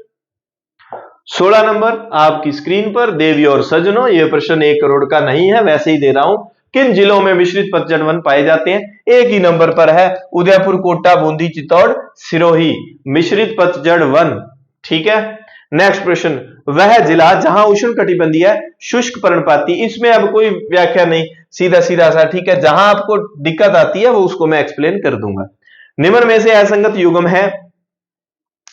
16 नंबर आपकी स्क्रीन पर, देवी और सज्जनों, यह प्रश्न 1 करोड़ का नहीं है, वैसे ही दे रहा हूं। किन जिलों में मिश्रित पतझड़ वन पाए जाते हैं? एक ही नंबर पर है, उदयपुर, कोटा, बूंदी, चित्तौड़, सिरोही, मिश्रित पतझड़ वन, ठीक है। नेक्स्ट प्रश्न, वह जिला जहां उष्ण कटिबंधीय शुष्क पर्णपाती, इसमें अब कोई व्याख्या नहीं, सीधा सीधा सा, ठीक है। जहां आपको दिक्कत आती है वो उसको मैं एक्सप्लेन कर दूंगा। निम्न में से असंगत युग्म है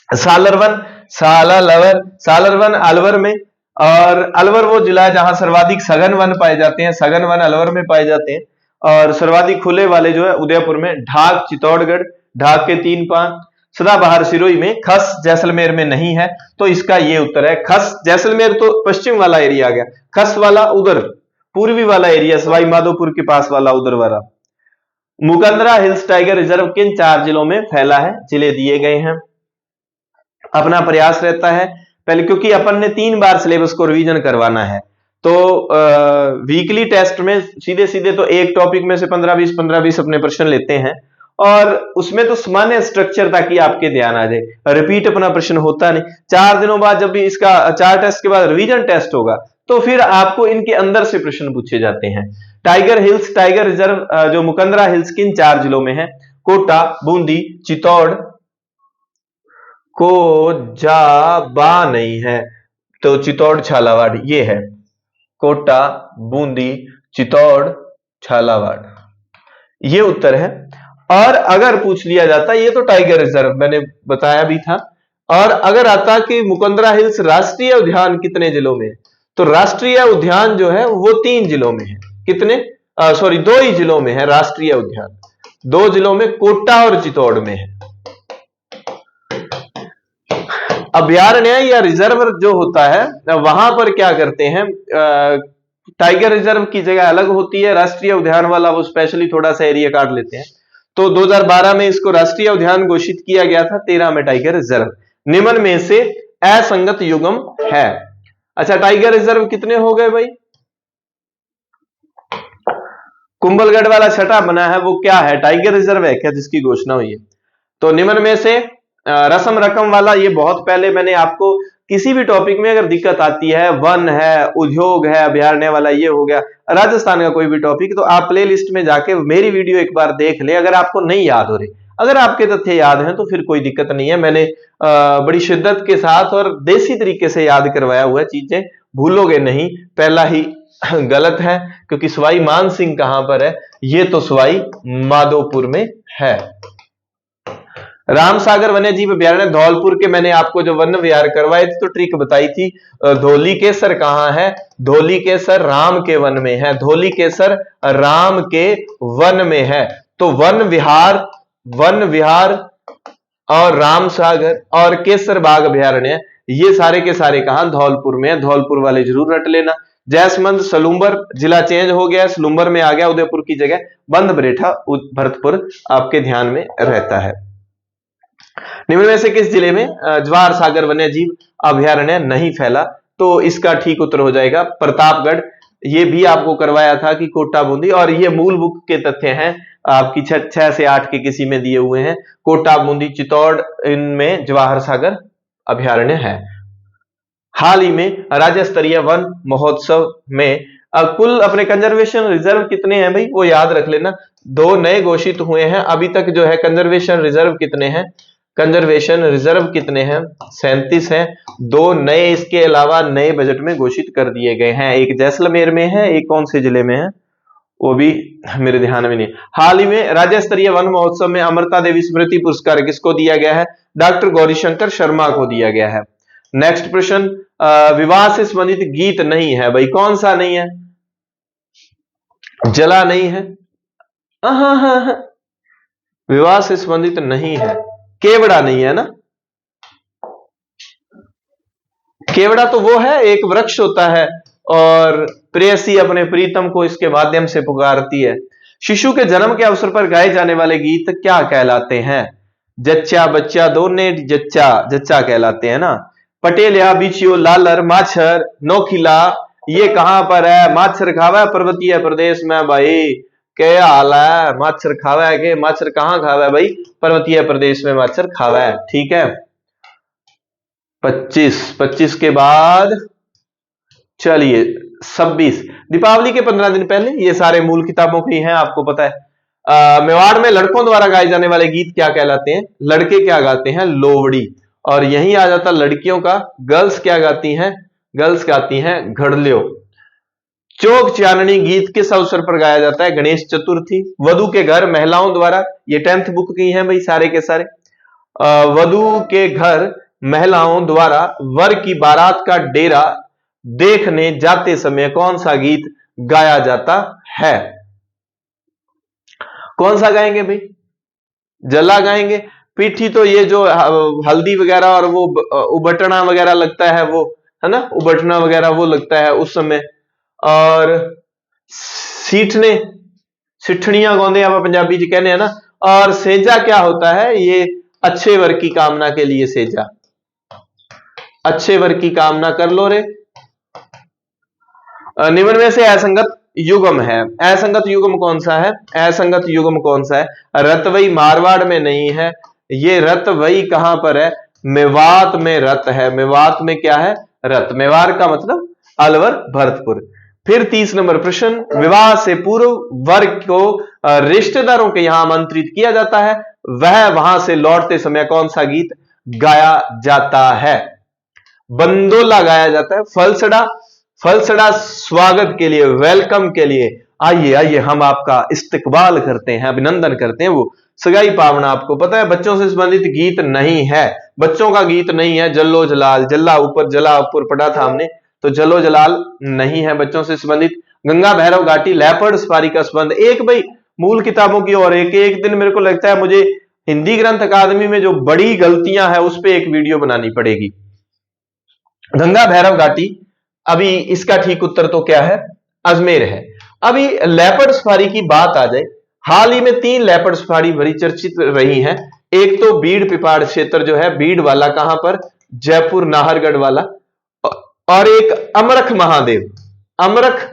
सालरवन, सालालवर, सालरवन अलवर में, और अलवर वो जिला है जहां सर्वाधिक सघन वन पाए जाते हैं, सघन वन अलवर में पाए जाते हैं। और सर्वाधिक खुले वाले जो है उदयपुर में, ढाक चित्तौड़गढ़, ढाक के 3 पान, सदाबहार सिरोही में, खस जैसलमेर में नहीं है। तो इसका ये उत्तर है खस। जैसलमेर तो पश्चिम वाला एरिया आ गया, खस वाला उधर पूर्वी वाला एरिया, सवाई माधोपुर के पास वाला उधर वाला। मुकंदरा हिल्स टाइगर रिजर्व किन 4 जिलों में फैला है? जिले दिए गए हैं। अपना प्रयास रहता है पहले, क्योंकि अपन ने 3 बार सिलेबस को रिवीजन करवाना है, तो वीकली टेस्ट में सीधे सीधे तो एक टॉपिक में से 15-20 अपने प्रश्न लेते हैं, और उसमें तो सामान्य स्ट्रक्चर ताकि आपके ध्यान आ जाए, रिपीट अपना प्रश्न होता नहीं। 4 दिनों बाद जब भी इसका 4 टेस्ट के बाद रिवीजन टेस्ट होगा तो फिर आपको इनके अंदर से प्रश्न पूछे जाते हैं। टाइगर हिल्स टाइगर रिजर्व जो मुकंदरा हिल्स किन 4 जिलों में है? कोटा, बूंदी, चित्तौड़, को जा बा नहीं है, तो चित्तौड़ झालावाड़ ये है। कोटा, बूंदी, चित्तौड़, झालावाड़ ये उत्तर है। और अगर पूछ लिया जाता, ये तो टाइगर रिजर्व मैंने बताया भी था, और अगर आता कि मुकंदरा हिल्स राष्ट्रीय उद्यान कितने जिलों में है, तो राष्ट्रीय उद्यान जो है वो 3 जिलों में है। कितने? सॉरी 2 ही जिलों में है राष्ट्रीय उद्यान, 2 जिलों में, कोटा और चित्तौड़ में है। अभयारण्य या रिजर्व जो होता है वहां पर क्या करते हैं, टाइगर रिजर्व की जगह अलग होती है, राष्ट्रीय उद्यान वाला वो स्पेशली थोड़ा सा एरिया काट लेते हैं। तो 2012 में इसको राष्ट्रीय उद्यान घोषित किया गया था, 13 में टाइगर रिजर्व। निम्न में से असंगत युग्म है। अच्छा, टाइगर रिजर्व कितने हो गए भाई? कुंभलगढ़ वाला छठा बना है, वो क्या है? टाइगर रिजर्व है क्या जिसकी घोषणा हुई है? तो निम्न में से रसम रकम वाला, ये बहुत पहले मैंने आपको, किसी भी टॉपिक में अगर दिक्कत आती है, वन है, उद्योग है, अभयारण्य वाला ये हो गया, राजस्थान का कोई भी टॉपिक, तो आप प्ले लिस्ट में जाके मेरी वीडियो एक बार देख ले। अगर आपको नहीं याद हो रही, अगर आपके तथ्य याद हैं तो फिर कोई दिक्कत नहीं है, मैंने बड़ी शिद्दत के साथ और देसी तरीके से याद करवाया हुआ है, चीजें भूलोगे नहीं। पहला ही गलत है, क्योंकि सवाई मान सिंह कहां पर है? ये तो सवाई माधोपुर में है। रामसागर वन्य जीव अभयारण्य धौलपुर के, मैंने आपको जो वन विहार करवाए थे तो ट्रिक बताई थी। धौली केसर कहां है? धौली केसर राम के वन में है, धौली केसर राम के वन में है। तो वन विहार और रामसागर और केसर बाग अभयारण्य, ये सारे के सारे कहां? धौलपुर में है। धौलपुर वाले जरूर रट लेना। जैसमंद सलूम्बर, जिला चेंज हो गया, सलूम्बर में आ गया उदयपुर की जगह। बंद बरेठा भरतपुर आपके ध्यान में रहता है। निम्न में से किस जिले में जवाहर सागर वन्य जीव अभयारण्य नहीं फैला? तो इसका ठीक उत्तर हो जाएगा प्रतापगढ़। ये भी आपको करवाया था कि कोटा, बूंदी, और ये मूल बुक के तथ्य हैं आपकी 6 से 8 के किसी में दिए हुए हैं। कोटा, बूंदी, चित्तौड़, इनमें जवाहर सागर अभयारण्य है। हाल ही में राज्य स्तरीय वन महोत्सव में कुल अपने कंजर्वेशन रिजर्व कितने हैं भाई? वो याद रख लेना। 2 नए घोषित हुए हैं अभी तक जो है। कंजर्वेशन रिजर्व कितने हैं? कंजर्वेशन रिजर्व कितने हैं? 37 हैं। 2 नए इसके अलावा नए बजट में घोषित कर दिए गए हैं। एक जैसलमेर में है, एक कौन से जिले में है वो भी मेरे ध्यान में नहीं। हाल ही में राज्य स्तरीय वन महोत्सव में अमृता देवी स्मृति पुरस्कार किसको दिया गया है? डॉक्टर गौरीशंकर शर्मा को दिया गया है। नेक्स्ट प्रश्न, विवाह से संबंधित गीत नहीं है भाई, कौन सा नहीं है? जला नहीं है, विवाह से संबंधित नहीं है। केवड़ा नहीं है ना? केवड़ा तो वो है, एक वृक्ष होता है और प्रेयसी अपने प्रीतम को इसके माध्यम से पुकारती है। शिशु के जन्म के अवसर पर गाए जाने वाले गीत क्या कहलाते हैं? जच्चा बच्चा दोने जच्चा, जच्चा कहलाते हैं ना। पटेल या बिछियो लालर माछर नोखिला, ये कहां पर है? माछर खावा पर्वतीय प्रदेश में भाई। क्या हाल है? माछर खावा है के? माछर कहां खावा है भाई? पर्वतीय प्रदेश में माछर खावा है। ठीक है। 25 के बाद चलिए 26, दीपावली के 15 दिन पहले, ये सारे मूल किताबों के हैं, आपको पता है। मेवाड़ में लड़कों द्वारा गाए जाने वाले गीत क्या कहलाते हैं? लड़के क्या गाते हैं? लोवड़ी। और यही आ जाता लड़कियों का, गर्ल्स क्या गाती हैं? गर्ल्स गाती हैं घड़ल्यो। चौक चांदनी गीत किस अवसर पर गाया जाता है? गणेश चतुर्थी। वधु के घर महिलाओं द्वारा, ये 10th बुक की हैं भाई सारे के सारे। वधु के घर महिलाओं द्वारा वर की बारात का डेरा देखने जाते समय कौन सा गीत गाया जाता है? कौन सा गाएंगे भाई? जला गाएंगे। पीठी तो ये जो हल्दी वगैरह और वो उबटना वगैरह लगता है, वो है ना, उबटना वगैरह वो लगता है उस समय। और सीठने, सिठनियां गौंदे आप पंजाबी जी कहने हैं ना। और सेजा क्या होता है? ये अच्छे वर की कामना के लिए सेजा, अच्छे वर की कामना कर लो रे। निम्न में से असंगत युग्म है, असंगत युग्म कौन सा है? असंगत युग्म कौन सा है? रतवई मारवाड़ में नहीं है, ये रतवई कहां पर है? मेवात में रत है। मेवात में क्या है? रत। मेवाड़ का मतलब अलवर भरतपुर। फिर 30 नंबर प्रश्न, विवाह से पूर्व वर्ग को रिश्तेदारों के यहां आमंत्रित किया जाता है, वह वहां से लौटते समय कौन सा गीत गाया जाता है? बंदोला गाया जाता है। फलसड़ा, फलसड़ा स्वागत के लिए, वेलकम के लिए, आइए आइए हम आपका इस्तकबाल करते हैं, अभिनंदन करते हैं। वो सगाई पावना आपको पता है बच्चों से संबंधित गीत नहीं है, बच्चों का गीत नहीं है। जल्लो जलाल, जल्ला ऊपर जला ऊपर पढ़ा था हमने, तो जल्लो जलाल नहीं है बच्चों से संबंधित। गंगा भैरव घाटी, लेपर्ड सफारी का संबंध एक भाई मूल किताबों की और एक दिन मेरे को लगता है मुझे हिंदी ग्रंथ अकादमी में जो बड़ी गलतियां है उस पर एक वीडियो बनानी पड़ेगी। गंगा भैरव घाटी, अभी इसका ठीक उत्तर तो क्या है? अजमेर है। अभी लेपर्ड सफारी की बात आ जाए, हाल ही में 3 लेपर्ड सफारी बड़ी चर्चित रही हैं। एक तो बीड़ पिपाड़ क्षेत्र जो है, बीड़ वाला कहां पर? जयपुर नाहरगढ़ वाला। और एक अमरख महादेव, अमरख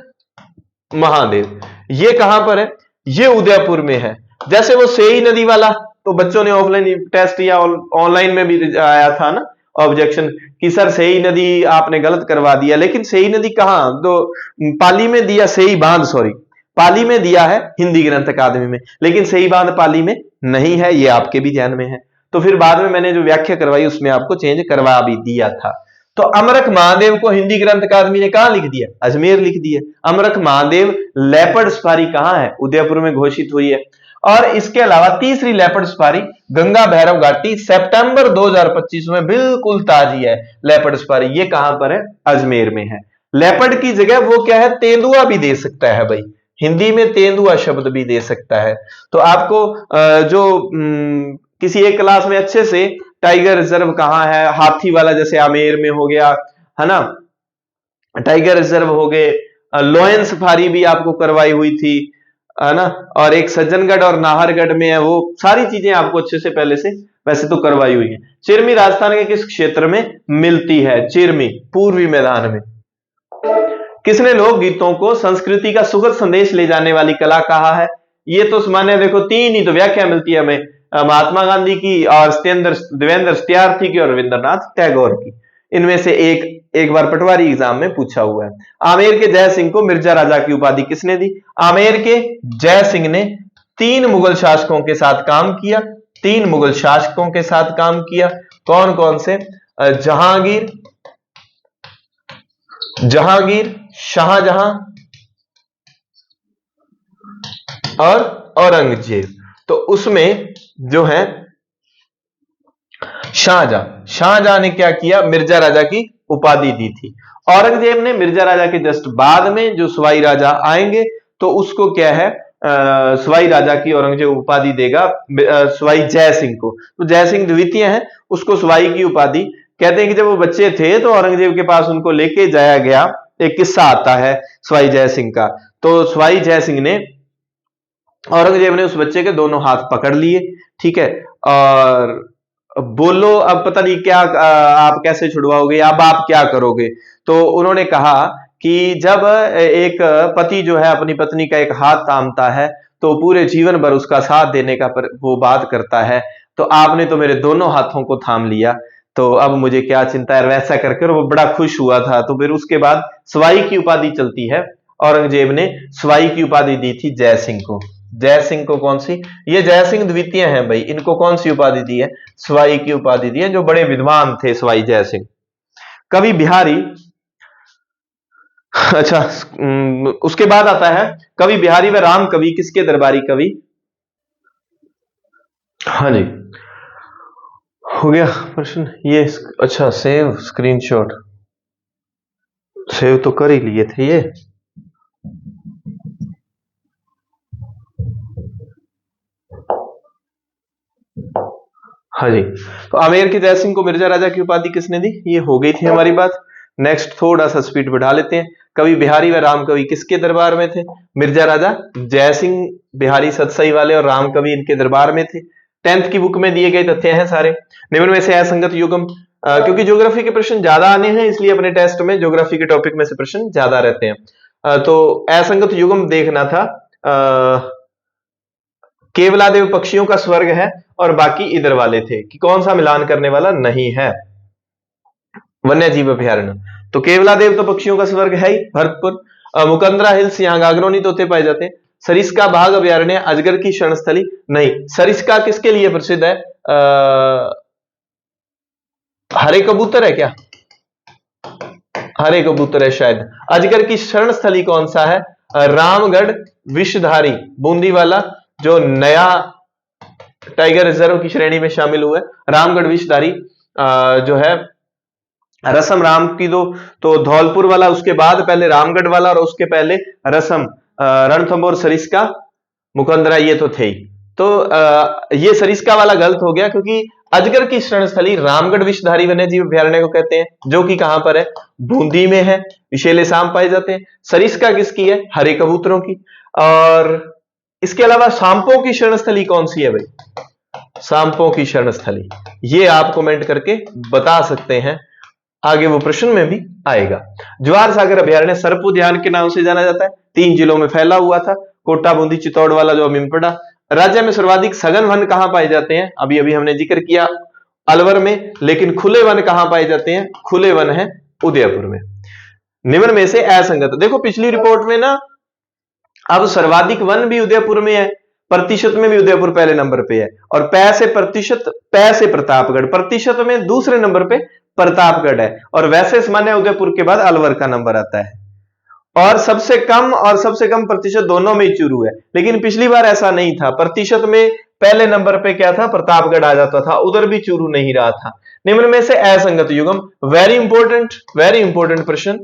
महादेव ये कहां पर है? ये उदयपुर में है। जैसे वो सेई नदी वाला तो बच्चों ने ऑफलाइन टेस्ट या ऑनलाइन में भी आया था ना ऑब्जेक्शन कि सर सेई नदी आपने गलत करवा दिया, लेकिन सेई नदी कहां? तो पाली में दिया, सेई बांध, सॉरी पाली में दिया है हिंदी ग्रंथ अकादमी में, लेकिन सेई बांध पाली में नहीं है, ये आपके भी ध्यान में है। तो फिर बाद में मैंने जो व्याख्या करवाई उसमें आपको चेंज करवा भी दिया था। तो अमरख महादेव को हिंदी ग्रंथ अकादमी ने कहां लिख दिया? अजमेर लिख दिया। अमरख महादेव लेपर्ड सफारी कहां है? उदयपुर में घोषित हुई है। और इसके अलावा तीसरी लेपर्ड सफारी गंगा भैरव घाटी, सितंबर 2025 में बिल्कुल ताजी है लेपर्ड सफारी, ये कहां पर है? अजमेर में है। लेपर्ड की जगह वो क्या है? तेंदुआ भी दे सकता है भाई, हिंदी में तेंदुआ शब्द भी दे सकता है। तो आपको जो किसी एक क्लास में अच्छे से टाइगर रिजर्व कहां है, हाथी वाला जैसे आमेर में हो गया है ना, टाइगर रिजर्व हो गए, लोयन सफारी भी आपको करवाई हुई थी है ना, और एक सज्जनगढ़ और नाहरगढ़ में है, वो सारी चीजें आपको अच्छे से पहले से वैसे तो करवाई हुई है। चिरमी राजस्थान के किस क्षेत्र में मिलती है? चिरमी पूर्वी मैदान में। किसने लोक गीतों को संस्कृति का सुखद संदेश ले जाने वाली कला कहा है? ये तो सामान्य देखो 3 ही तो व्याख्या मिलती है हमें, महात्मा गांधी की और देवेंद्र सत्यार्थी की और रविंद्रनाथ टैगोर की। इनमें से एक बार पटवारी एग्जाम में पूछा हुआ है। आमेर के जय सिंह को मिर्जा राजा की उपाधि किसने दी? आमेर के जय सिंह ने 3 मुगल शासकों के साथ काम किया, 3 मुगल शासकों के साथ काम किया। कौन कौन से? जहांगीर, जहांगीर, शाहजहां और औरंगजेब। तो उसमें जो है शाहजहां ने क्या किया? मिर्जा राजा की उपाधि दी थी। औरंगजेब ने मिर्जा राजा के जस्ट बाद में जो सवाई राजा आएंगे तो उसको क्या है, सवाई राजा की औरंगजेब उपाधि देगा सवाई जय सिंह को। तो जय सिंह द्वितीय है, उसको सवाई की उपाधि। कहते हैं कि जब वो बच्चे थे तो औरंगजेब के पास उनको लेके जाया गया। एक किस्सा आता है सवाई जय सिंह का। तो सवाई जय सिंह ने, औरंगजेब ने उस बच्चे के दोनों हाथ पकड़ लिए, ठीक है, और बोलो अब पता नहीं क्या आप कैसे छुड़वाओगे, अब आप क्या करोगे? तो उन्होंने कहा कि जब एक पति जो है अपनी पत्नी का एक हाथ थामता है तो पूरे जीवन भर उसका साथ देने का वो बात करता है, तो आपने तो मेरे दोनों हाथों को थाम लिया, तो अब मुझे क्या चिंता है, वैसा करके वो बड़ा खुश हुआ था। तो फिर उसके बाद सवाई की उपाधि चलती है, औरंगजेब ने सवाई की उपाधि दी थी जय सिंह को। जय सिंह को कौन सी? ये जय सिंह द्वितीय हैं भाई, इनको कौन सी उपाधि दी है? सवाई की उपाधि दी है, जो बड़े विद्वान थे सवाई जय सिंह। कवि बिहारी, अच्छा उसके बाद आता है कवि बिहारी व राम कवि किसके दरबारी कवि? हाँ जी, हो गया प्रश्न ये। अच्छा सेव स्क्रीनशॉट, सेव तो कर ही लिए थे ये। हाँ जी, तो आमेर के जय सिंह को मिर्जा राजा की उपाधि किसने दी? ये हो गई थी हमारी बात। नेक्स्ट थोड़ा सा स्पीड बढ़ा लेते हैं। कवि बिहारी व राम कवि किसके दरबार में थे? मिर्जा राजा जय सिंह बिहारी सतसई वाले और राम कवि इनके दरबार में थे। 10th की बुक में दिए गए तथ्य हैं सारे। निम्न में से असंगत युग्म, क्योंकि ज्योग्राफी के प्रश्न ज्यादा आने हैं इसलिए अपने टेस्ट में ज्योग्राफी के टॉपिक में से प्रश्न ज्यादा रहते हैं। तो असंगत युग्म देखना था। केवलादेव पक्षियों का स्वर्ग है और बाकी इधर वाले थे कि कौन सा मिलान करने वाला नहीं है। वन्य जीव अभ्यारण्य, तो केवलादेव तो पक्षियों का स्वर्ग है ही भरतपुर। मुकंदरा हिल्स, यहाँ गागरोनी तोते पाए जाते हैं। सरिस्का बाघ अभ्यारण्य, अजगर की शरणस्थली नहीं। सरिस्का किसके लिए प्रसिद्ध है? हरे कबूतर है क्या? हरे कबूतर है शायद। अजगर की शरणस्थली कौन सा है? रामगढ़ विषधारी, बूंदी वाला जो नया टाइगर रिजर्व की श्रेणी में शामिल हुआ है। रामगढ़ विषधारी जो है रसम राम की दो, तो धौलपुर वाला, उसके बाद पहले रामगढ़ वाला और उसके पहले रसम, रणथंभौर सरिस्का मुकंदरा ये तो थे ही। तो ये सरिस्का वाला गलत हो गया क्योंकि अजगर की शरणस्थली रामगढ़ विषधारी वन्य जीव अभ्यारण्य को कहते हैं, जो कि कहां पर है? बूंदी में है। विषैले सांप पाए जाते हैं। सरिस्का किसकी है? हरे कबूतरों की। और इसके अलावा सांपों की शरणस्थली कौन सी है भाई? सांपों की शरणस्थली ये आप कमेंट करके बता सकते हैं, आगे वो प्रश्न में भी आएगा। ज्वार सागर अभ्यारण्य सर्प उद्यान के नाम से जाना जाता है, 3 जिलों में फैला हुआ था। कोटा, बूंदी, चित्तौड़ वाला जो अभी पड़ा। राज्य में सर्वाधिक सघन वन कहां पाए जाते हैं? अभी अभी हमने जिक्र किया अलवर में, लेकिन खुले वन कहां पाए जाते हैं? खुले वन है उदयपुर में। निम्न में से असंगत, देखो पिछली रिपोर्ट में ना अब सर्वाधिक वन भी उदयपुर में है, प्रतिशत में भी उदयपुर पहले नंबर पे है, और पै से प्रतिशत, पै से प्रतापगढ़, प्रतिशत में दूसरे नंबर पे प्रतापगढ़ है, और वैसे सामान्य उदयपुर के बाद अलवर का नंबर आता है। और सबसे कम प्रतिशत दोनों में ही चूरू है, लेकिन पिछली बार ऐसा नहीं था। प्रतिशत में पहले नंबर पे क्या था? प्रतापगढ़ आ जाता था, उधर भी चूरू नहीं रहा था। निम्न में से असंगत युग्म, वेरी इंपोर्टेंट प्रश्न।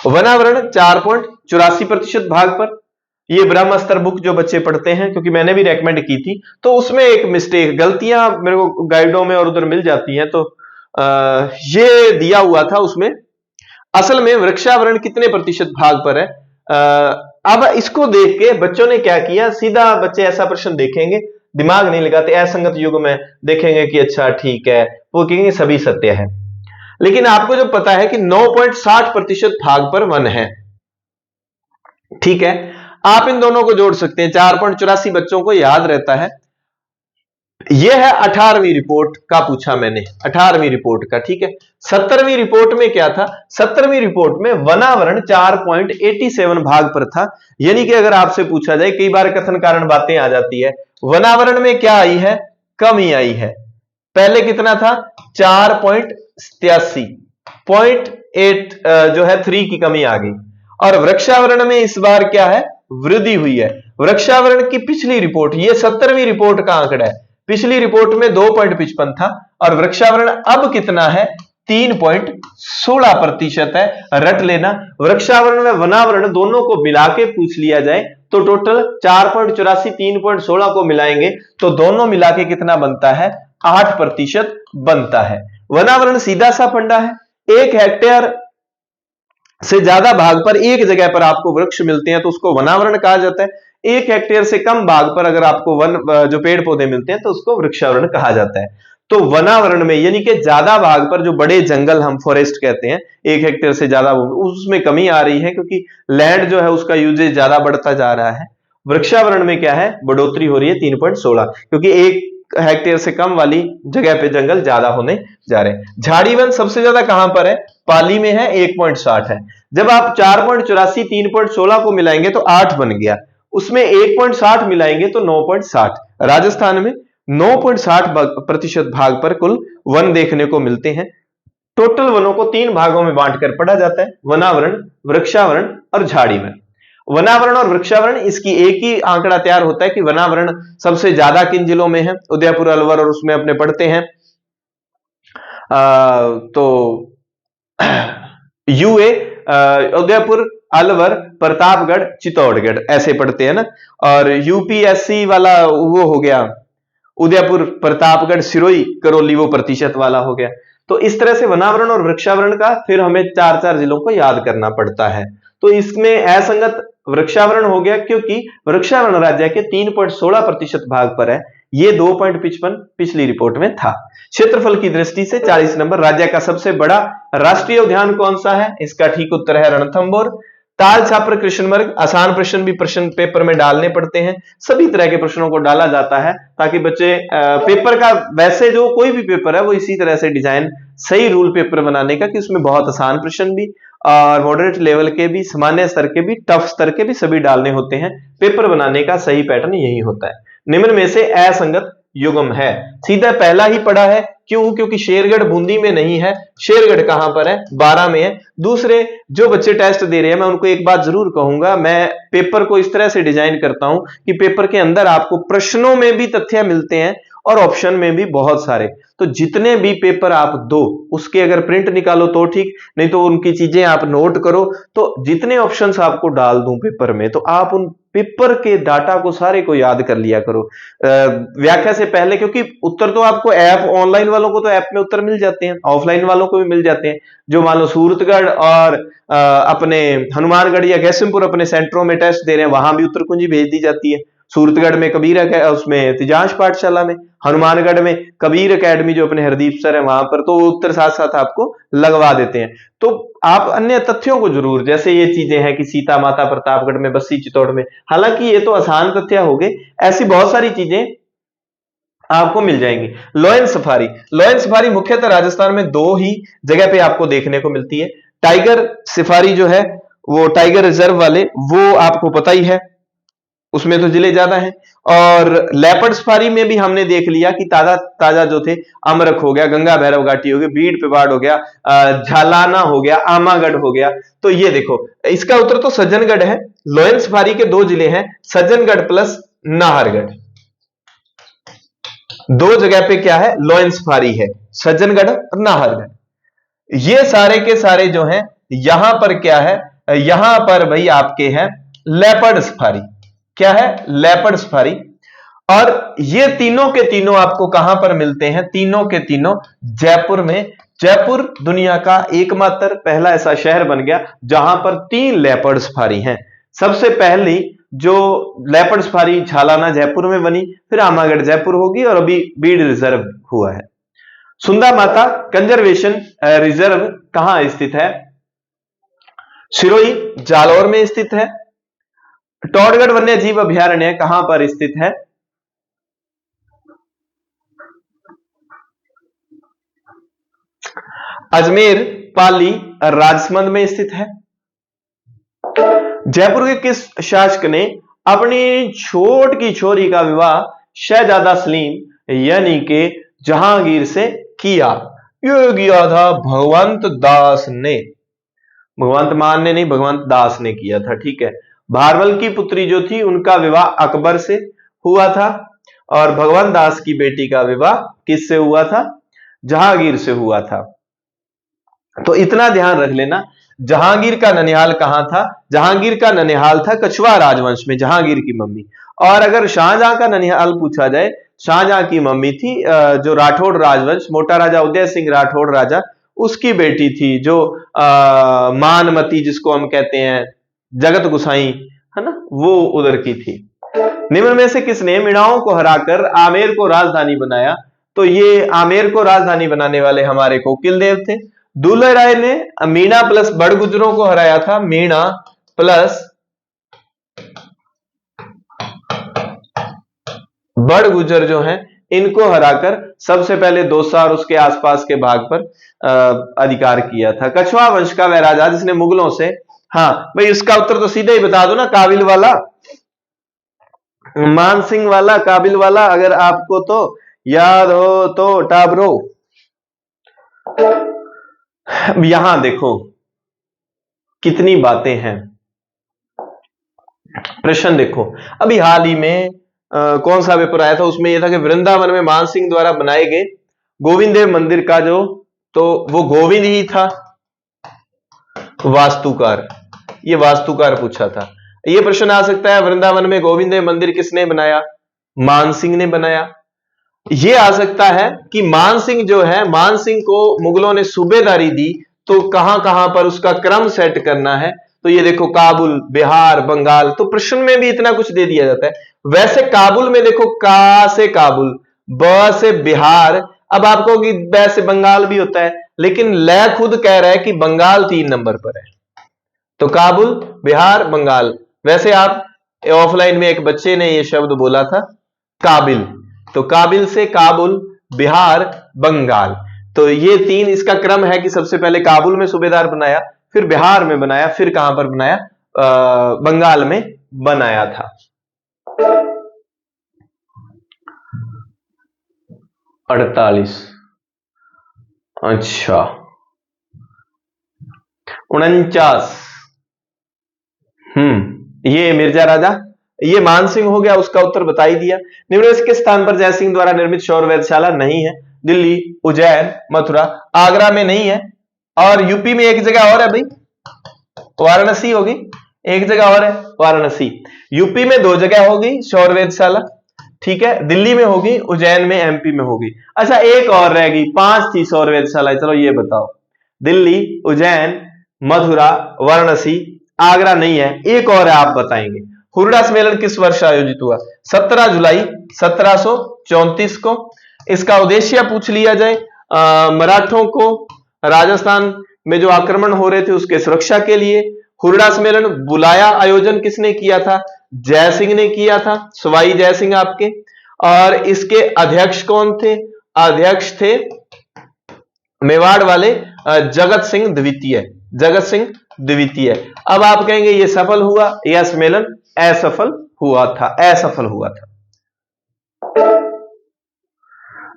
वनावरण 4.84% भाग पर, ये ब्रह्मास्त्र बुक जो बच्चे पढ़ते हैं, क्योंकि मैंने भी रेकमेंड की थी, तो उसमें एक मिस्टेक, गलतियां मेरे को गाइडों में और उधर मिल जाती हैं। तो ये दिया हुआ था उसमें, असल में वृक्षावरण कितने प्रतिशत भाग पर है? अब इसको देख के बच्चों ने क्या किया, सीधा बच्चे ऐसा प्रश्न देखेंगे, दिमाग नहीं लगाते, असंगत युग्म में देखेंगे कि अच्छा ठीक है, वो कहेंगे सभी सत्य है। लेकिन आपको जो पता है कि 9.60% भाग पर वन है, ठीक है, आप इन दोनों को जोड़ सकते हैं। 4.84 बच्चों को याद रहता है। यह है 18वीं रिपोर्ट का पूछा मैंने, 18वीं रिपोर्ट का, ठीक है। 17वीं रिपोर्ट में क्या था? 17वीं रिपोर्ट में वनावरण 4.87 भाग पर था। यानी कि अगर आपसे पूछा जाए, कई बार कथन कारण बातें आ जाती है, वनावरण में क्या आई है? कमी आई है। पहले कितना था? 4.87, 0.8 जो है 3 की कमी आ गई। और वृक्षावरण में इस बार क्या है? वृद्धि हुई है। वृक्षावरण की पिछली रिपोर्ट, ये 17वीं रिपोर्ट का आंकड़ा है, पिछली रिपोर्ट में 2.55 था, और वृक्षावरण अब कितना है? 3.16% है। रट लेना, वृक्षावरण में वनावरण दोनों को मिला के पूछ लिया जाए तो टोटल 4.84 3.16 को मिलाएंगे तो दोनों मिला के कितना बनता है? 8% बनता है। वनावरण सीधा सा फंडा है, 1 हेक्टेयर से ज्यादा भाग पर एक जगह पर आपको वृक्ष मिलते हैं तो उसको वनावरण कहा जाता है। 1 हेक्टेयर से कम भाग पर अगर आपको वन जो पेड़ पौधे मिलते हैं तो उसको वृक्षावरण कहा जाता है। तो वनावरण में यानी कि ज्यादा भाग पर जो बड़े जंगल हम फॉरेस्ट कहते हैं, 1 हेक्टेयर से ज्यादा, उसमें कमी आ रही है क्योंकि लैंड जो है उसका यूजेज ज्यादा बढ़ता जा रहा है। वृक्षावरण में क्या है? बढ़ोतरी हो रही है 3.16, क्योंकि 1 हेक्टेयर से कम वाली जगह पे जंगल ज्यादा होने जा रहे हैं। झाड़ी वन सबसे ज्यादा कहां पर है? पाली में है, 1.60 है। जब आप 4.84 3.16 को मिलाएंगे तो 8 बन गया, उसमें 1.60 मिलाएंगे तो 9.60। राजस्थान में 9.60% भाग पर कुल वन देखने को मिलते हैं। टोटल वनों को 3 भागों में बांटकर पढ़ा जाता है, वनावरण, वृक्षावरण और झाड़ी वन। वनावरण और वृक्षावरण, इसकी एक ही आंकड़ा तैयार होता है कि वनावरण सबसे ज्यादा किन जिलों में है? उदयपुर, अलवर, और उसमें अपने पढ़ते हैं। तो यूए उदयपुर, अलवर, प्रतापगढ़, चित्तौड़गढ़, ऐसे पढ़ते हैं ना। और यूपीएससी वाला वो हो गया उदयपुर, प्रतापगढ़, सिरोही, करौली, वो प्रतिशत वाला हो गया। तो इस तरह से वनावरण और वृक्षावरण का फिर हमें 4-4 जिलों को याद करना पड़ता है। तो इसमें असंगत वृक्षावरण हो गया क्योंकि वृक्षावरण राज्य के 3.16% भाग पर है, ये 2.55 पिछली रिपोर्ट में था। क्षेत्रफल की दृष्टि से 40 नंबर। राज्य का सबसे बड़ा राष्ट्रीय उद्यान कौन सा है? इसका ठीक उत्तर है रणथंभौर। ताल छापर कृष्णमृग, आसान प्रश्न भी प्रश्न पेपर में डालने पड़ते हैं, सभी तरह के प्रश्नों को डाला जाता है ताकि बच्चे पेपर का, वैसे जो कोई भी पेपर है वो इसी तरह से डिजाइन, सही रूल पेपर बनाने का कि उसमें बहुत आसान प्रश्न भी और मॉडरेट लेवल के भी, सामान्य स्तर के भी, टफ स्तर के भी सभी डालने होते हैं। पेपर बनाने का सही पैटर्न यही होता है। निम्न में से असंगत युग्म है, सीधा पहला ही पड़ा है। क्यों? क्योंकि शेरगढ़ बूंदी में नहीं है। शेरगढ़ कहां पर है? 12 में है। दूसरे जो बच्चे टेस्ट दे रहे हैं, मैं उनको एक बात जरूर कहूंगा, मैं पेपर को इस तरह से डिजाइन करता हूं कि पेपर के अंदर आपको प्रश्नों में भी तथ्य मिलते हैं और ऑप्शन में भी बहुत सारे। तो जितने भी पेपर आप दो उसके अगर प्रिंट निकालो तो ठीक, नहीं तो उनकी चीजें आप नोट करो। तो जितने ऑप्शंस आपको डाल दूं पेपर में, तो आप उन पेपर के डाटा को सारे को याद कर लिया करो व्याख्या से पहले, क्योंकि उत्तर तो आपको ऐप, ऑनलाइन वालों को तो ऐप में उत्तर मिल जाते हैं, ऑफलाइन वालों को भी मिल जाते हैं। जो मान लो सूरतगढ़ और अपने हनुमानगढ़ या गैसिमपुर अपने सेंटरों में टेस्ट दे रहे हैं, वहां भी उत्तर कुंजी भेज दी जाती है। सूरतगढ़ में कबीर उसमें तिजांश पाठशाला में, हनुमानगढ़ में कबीर एकेडमी जो अपने हरदीप सर है वहां पर, तो उत्तर साथ साथ आपको लगवा देते हैं। तो आप अन्य तथ्यों को जरूर, जैसे ये चीजें हैं कि सीता माता प्रतापगढ़ में, बस्सी चित्तौड़ में, हालांकि ये तो आसान तथ्य हो गए, ऐसी बहुत सारी चीजें आपको मिल जाएंगी। लॉयन सफारी, लॉयन सफारी मुख्यतः राजस्थान में 2 ही जगह पे आपको देखने को मिलती है। टाइगर सफारी जो है वो टाइगर रिजर्व वाले, वो आपको पता ही है, उसमें तो जिले ज्यादा हैं। और लेपर्ड सफारी में भी हमने देख लिया कि ताजा ताजा जो थे, अमरख हो गया, गंगा भैरव घाटी हो गया, बीड़ पिवाड़ हो गया, झालाना हो गया, आमागढ़ हो गया। तो ये देखो, इसका उत्तर तो सज्जनगढ़ है। लॉयन सफारी के 2 जिले हैं, सज्जनगढ़ प्लस नाहरगढ़। 2 जगह पे क्या है? लॉयन सफारी है, सज्जनगढ़ और नाहरगढ़। ये सारे के सारे जो हैं, यहां पर क्या है? यहां पर भाई आपके हैं लेपर्ड सफारी। क्या है? Leopard safari. और ये तीनों के तीनों आपको कहां पर मिलते हैं? तीनों के तीनों जयपुर में। जयपुर दुनिया का एकमात्र पहला ऐसा शहर बन गया जहां पर 3 लेपर्ड सफारी हैं। सबसे पहली जो लेपर्ड सफारी झालाना जयपुर में बनी, फिर आमागढ़ जयपुर होगी और अभी बीड़ रिजर्व हुआ है। सुंदा माता कंजर्वेशन रिजर्व कहां स्थित है? सिरोही, जालौर में स्थित है। टोडगढ़ वन्य जीव अभयारण्य कहां पर स्थित है? अजमेर, पाली, राजसमंद में स्थित है। जयपुर के किस शासक ने अपनी छोट की छोरी का विवाह शहजादा सलीम यानी के जहांगीर से किया? ये किया था भगवंत दास ने, भगवंत मान ने नहीं, भगवंत दास ने किया था। ठीक है। भारवल की पुत्री जो थी उनका विवाह अकबर से हुआ था और भगवंत दास की बेटी का विवाह किससे हुआ था? जहांगीर से हुआ था। तो इतना ध्यान रख लेना। जहांगीर का ननिहाल कहां था? जहांगीर का ननिहाल था कछवा राजवंश में, जहांगीर की मम्मी। और अगर शाहजहां का ननिहाल पूछा जाए, शाहजहां की मम्मी थी जो राठौड़ राजवंश, मोटा राजा उदय सिंह राठौड़ राजा, उसकी बेटी थी जो मानमती, जिसको हम कहते हैं जगत गुसाई, है ना, वो उधर की थी। निम्न में से किसने मीणाओं को हराकर आमेर को राजधानी बनाया? तो ये आमेर को राजधानी बनाने वाले हमारे कोकिल देव थे। दुल्हे राय ने मीणा प्लस बड़गुजरों को हराया था। मीणा प्लस बड़गुजर जो हैं, इनको हराकर सबसे पहले दौसा और उसके आसपास के भाग पर अधिकार किया था। कछवा वंश का वह राजा जिसने मुगलों से, हाँ भाई इसका उत्तर तो सीधे ही बता दो ना, काबिल वाला, मान सिंह वाला, काबिल वाला, अगर आपको तो याद हो तो टाबरो। यहां देखो कितनी बातें हैं। प्रश्न देखो, अभी हाल ही में कौन सा पेपर आया था, उसमें यह था कि वृंदावन में मान सिंह द्वारा बनाए गए गोविंद देव मंदिर का जो, तो वो गोविंद ही था। वास्तुकार, ये वास्तुकार पूछा था। ये प्रश्न आ सकता है, वृंदावन में गोविंद मंदिर किसने बनाया? मानसिंह ने बनाया। ये आ सकता है कि मानसिंह जो है, मानसिंह को मुगलों ने सूबेदारी दी, तो कहां कहां पर उसका क्रम सेट करना है, तो ये देखो काबुल, बिहार, बंगाल, तो प्रश्न में भी इतना कुछ दे दिया जाता है। वैसे काबुल में देखो का से काबुल, ब से बिहार, अब आपको कि ब से बंगाल भी होता है, लेकिन लय खुद कह रहा है कि बंगाल 3 नंबर पर है, तो काबुल, बिहार, बंगाल। वैसे आप ऑफलाइन में एक बच्चे ने ये शब्द बोला था काबिल, तो काबिल से काबुल, बिहार, बंगाल, तो ये 3 इसका क्रम है कि सबसे पहले काबुल में सूबेदार बनाया, फिर बिहार में बनाया, फिर कहां पर बनाया? बंगाल में बनाया था। 48, अच्छा 49, ये मिर्जा राजा, ये मानसिंह हो गया, उसका उत्तर बता ही दिया। निम्न में से किस स्थान पर जयसिंह द्वारा निर्मित सौर वेधशाला नहीं है? दिल्ली, उज्जैन, मथुरा, आगरा में नहीं है, और यूपी में एक जगह और है भाई, वाराणसी होगी, एक जगह और है वाराणसी। यूपी में 2 जगह होगी सौर वेधशाला, ठीक है, दिल्ली में होगी, उज्जैन में, एमपी में होगी। अच्छा एक और रह गई, 5 थी सौर वेधशाला, चलो ये बताओ, दिल्ली, उज्जैन, मथुरा, वाराणसी, आगरा नहीं है, एक और है, आप बताएंगे। हुरडा सम्मेलन किस वर्ष आयोजित हुआ? 17 जुलाई 1734 को। इसका उद्देश्य पूछ लिया जाए, मराठों को राजस्थान में जो आक्रमण हो रहे थे उसके सुरक्षा के लिए। हुरडा सम्मेलन बुलाया, आयोजन किसने किया था? जयसिंह ने किया था, सवाई जयसिंह आपके। और इसके अध्यक्ष कौन थे? अध्यक्ष थे मेवाड़ वाले जगत सिंह द्वितीय, जगत सिंह द्वितीय। अब आप कहेंगे ये सफल हुआ, यह सम्मेलन असफल हुआ था, असफल हुआ था।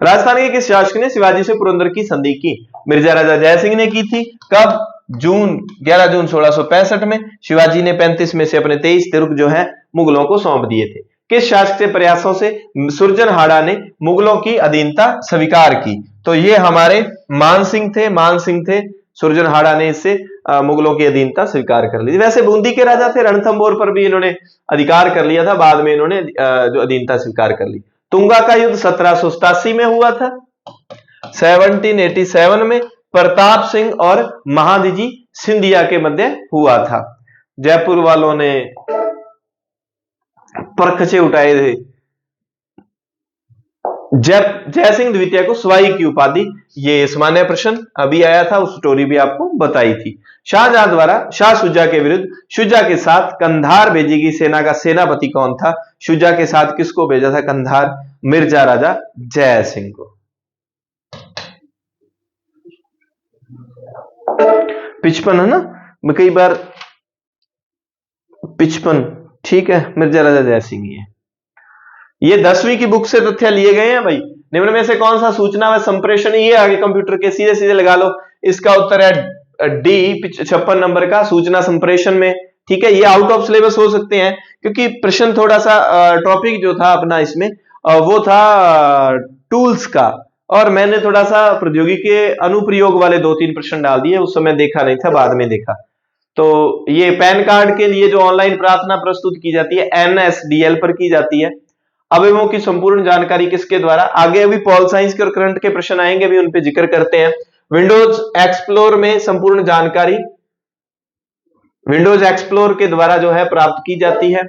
राजस्थान के किस शासक ने शिवाजी से पुरंदर की संधि की? मिर्जा राजा जयसिंह ने की थी। कब? 11 जून 1665 में। शिवाजी ने 35 में से अपने 23 तुर्क जो है मुगलों को सौंप दिए थे। किस शासक के प्रयासों से सुरजनहाड़ा ने मुगलों की अधीनता स्वीकार की? तो ये हमारे मानसिंह थे, मानसिंह थे, सुरजनहाड़ा ने इससे मुगलों की अधीनता स्वीकार कर ली। वैसे बूंदी के राजा थे, रणथंभौर पर भी इन्होंने अधिकार कर लिया था, बाद में इन्होंने जो अधीनता स्वीकार कर ली। तुंगा का युद्ध 1787 में हुआ था। 1787 में प्रताप सिंह और महादजी सिंधिया के मध्य हुआ था। जयपुर वालों ने परखचे उठाए थे। जयसिंह द्वितीय को सवाई की उपाधि, ये सामान्य प्रश्न अभी आया था, उस स्टोरी भी आपको बताई थी। शाहजहां द्वारा शाह शुजा के विरुद्ध शुजा के साथ कंधार भेजी गई सेना का सेनापति कौन था? शुजा के साथ किसको भेजा था कंधार? मिर्जा राजा जयसिंह को। 55 है ना, मैं कई बार 55, ठीक है, मिर्जा राजा जयसिंह ही है। ये 10वीं की बुक से तथ्य लिए गए हैं भाई। निम्न में से कौन सा सूचना व संप्रेषण, ये आगे कंप्यूटर के सीधे सीधे लगा लो, इसका उत्तर है डी 56 नंबर का, सूचना संप्रेषण में, ठीक है। ये आउट ऑफ सिलेबस हो सकते हैं क्योंकि प्रश्न थोड़ा सा टॉपिक जो था अपना इसमें वो था टूल्स का, और मैंने थोड़ा सा प्रौद्योगिकी के अनुप्रयोग वाले 2-3 प्रश्न डाल दिए, उस समय देखा नहीं था, बाद में देखा। तो ये पैन कार्ड के लिए जो ऑनलाइन प्रार्थना प्रस्तुत की जाती है NSDL पर की जाती है। अवयवों की संपूर्ण जानकारी किसके द्वारा? आगे अभी पॉल साइंस के और करंट के प्रश्न आएंगे, अभी उन पे जिक्र करते हैं। विंडोज एक्सप्लोर में संपूर्ण जानकारी विंडोज एक्सप्लोर के द्वारा जो है प्राप्त की जाती है।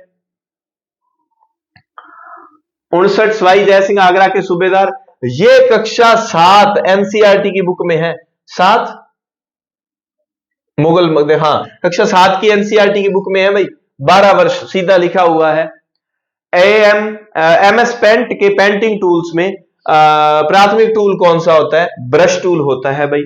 59 सवाई जयसिंह आगरा के सूबेदार, ये कक्षा 7 एनसीईआरटी की बुक में है। 7 मुगल, हाँ कक्षा 7 की एनसीईआरटी की बुक में है भाई, 12 वर्ष सीधा लिखा हुआ है। MS पेंट के पेंटिंग टूल्स में प्राथमिक टूल कौन सा होता है? ब्रश टूल होता है भाई।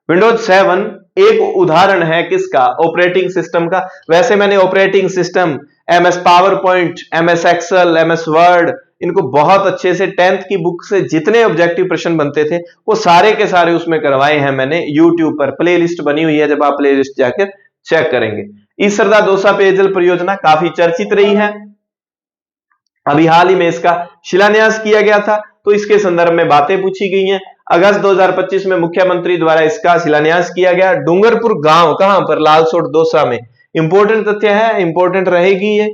विंडोज 7 एक उदाहरण है किसका? ऑपरेटिंग सिस्टम का। वैसे मैंने operating system MS PowerPoint, MS Excel, MS Word, इनको बहुत अच्छे से 10th की बुक से जितने ऑब्जेक्टिव प्रश्न बनते थे वो सारे के सारे उसमें करवाए हैं मैंने। YouTube पर प्लेलिस्ट बनी हुई है, जब आप प्लेलिस्ट जाकर चेक करेंगे। ईसरदा दौसा पेयजल परियोजना काफी चर्चित रही है, अभी हाल ही में इसका शिलान्यास किया गया था। तो इसके संदर्भ में बातें पूछी गई हैं। अगस्त 2025 में मुख्यमंत्री द्वारा इसका शिलान्यास किया गया। डूंगरपुर गांव कहां पर? लालसोट दौसा में। इंपोर्टेंट तथ्य है, इंपोर्टेंट रहेगी ये।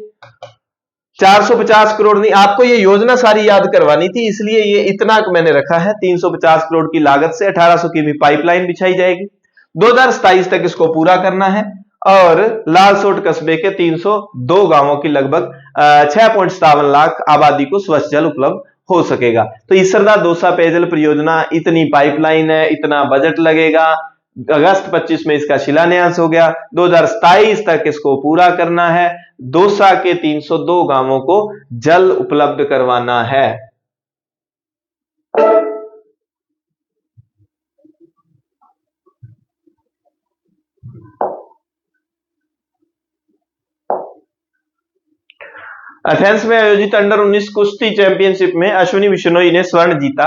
450 करोड़ नहीं, आपको ये योजना सारी याद करवानी थी, इसलिए ये इतना मैंने रखा है। 350 करोड़ की लागत से 1800 की भी पाइपलाइन बिछाई जाएगी। 2027 तक इसको पूरा करना है और लालसोट कस्बे के 302 गांवों की लगभग 6.57 लाख आबादी को स्वच्छ जल उपलब्ध हो सकेगा। तो इसरदा दौसा पेयजल परियोजना, इतनी पाइपलाइन है, इतना बजट लगेगा। अगस्त 25 में इसका शिलान्यास हो गया। 2027 तक इसको पूरा करना है। दौसा के 302 गांवों को जल उपलब्ध करवाना है। एथेंस में आयोजित अंडर 19 कुश्ती चैंपियनशिप में अश्विनी बिश्नोई ने स्वर्ण जीता।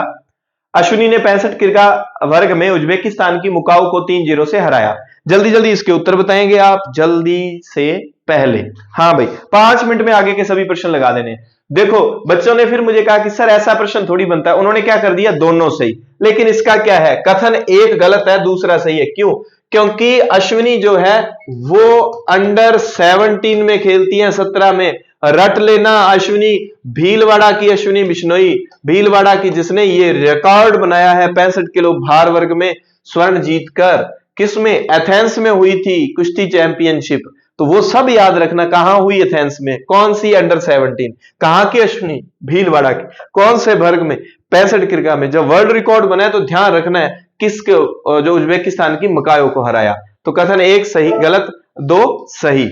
अश्विनी ने 65 किग्रा वर्ग में उज्बेकिस्तान की मुकाऊ को 3-0 से हराया। जल्दी जल्दी इसके उत्तर बताएंगे आप, जल्दी से पहले। हाँ भाई, 5 मिनट में आगे के सभी प्रश्न लगा देने। देखो बच्चों ने फिर मुझे कहा कि सर ऐसा प्रश्न थोड़ी बनता है। उन्होंने क्या कर दिया, दोनों सही। लेकिन इसका क्या है, कथन एक गलत है, दूसरा सही है। क्यों? क्योंकि अश्विनी जो है वो अंडर 17 में खेलती है, 17 में। रट लेना, अश्विनी भीलवाड़ा की, अश्विनी बिश्नोई भीलवाड़ा की, जिसने ये रिकॉर्ड बनाया है 65 किलो भार वर्ग में स्वर्ण जीतकर। किसमें? एथेंस में हुई थी कुश्ती चैंपियनशिप। तो वो सब याद रखना, कहां हुई? एथेंस में। कौन सी? अंडर 17। कहां की? अश्विनी भीलवाड़ा की। कौन से वर्ग में? 65 किग्रा में। जब वर्ल्ड रिकॉर्ड बना है तो ध्यान रखना है किसको, जो उज्बेकिस्तान की मकायो को हराया। तो कथन एक सही, गलत 2 सही।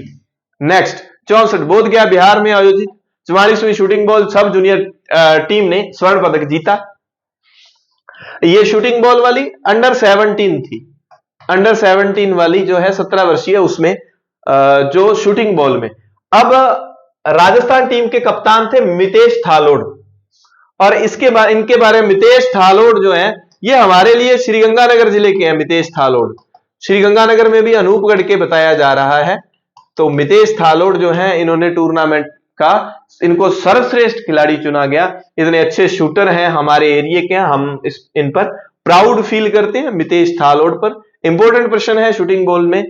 नेक्स्ट 64 बोधगया बिहार में आयोजित 44वीं shooting ball sub junior team ने स्वर्ण पदक जीता। ये शूटिंग बॉल वाली अंडर 17 थी। अंडर 17 वाली जो है 17 वर्षीय, उसमें जो शूटिंग बॉल में। अब राजस्थान टीम के कप्तान थे मितेश थालोड़, और इनके बारे में मितेश थालोड़ जो है ये हमारे लिए श्रीगंगानगर जिले के हैं। मितेश थालोड़ श्रीगंगानगर में भी अनूपगढ़ के बताया जा रहा है। तो मितेश थालोड़ जो है, इन्होंने टूर्नामेंट का, इनको सर्वश्रेष्ठ खिलाड़ी चुना गया। इतने अच्छे शूटर हैं, हमारे एरिया के हैं, हम इन पर प्राउड फील करते हैं, मितेश थालोड़ पर। इंपॉर्टेंट प्रश्न है शूटिंग बॉल में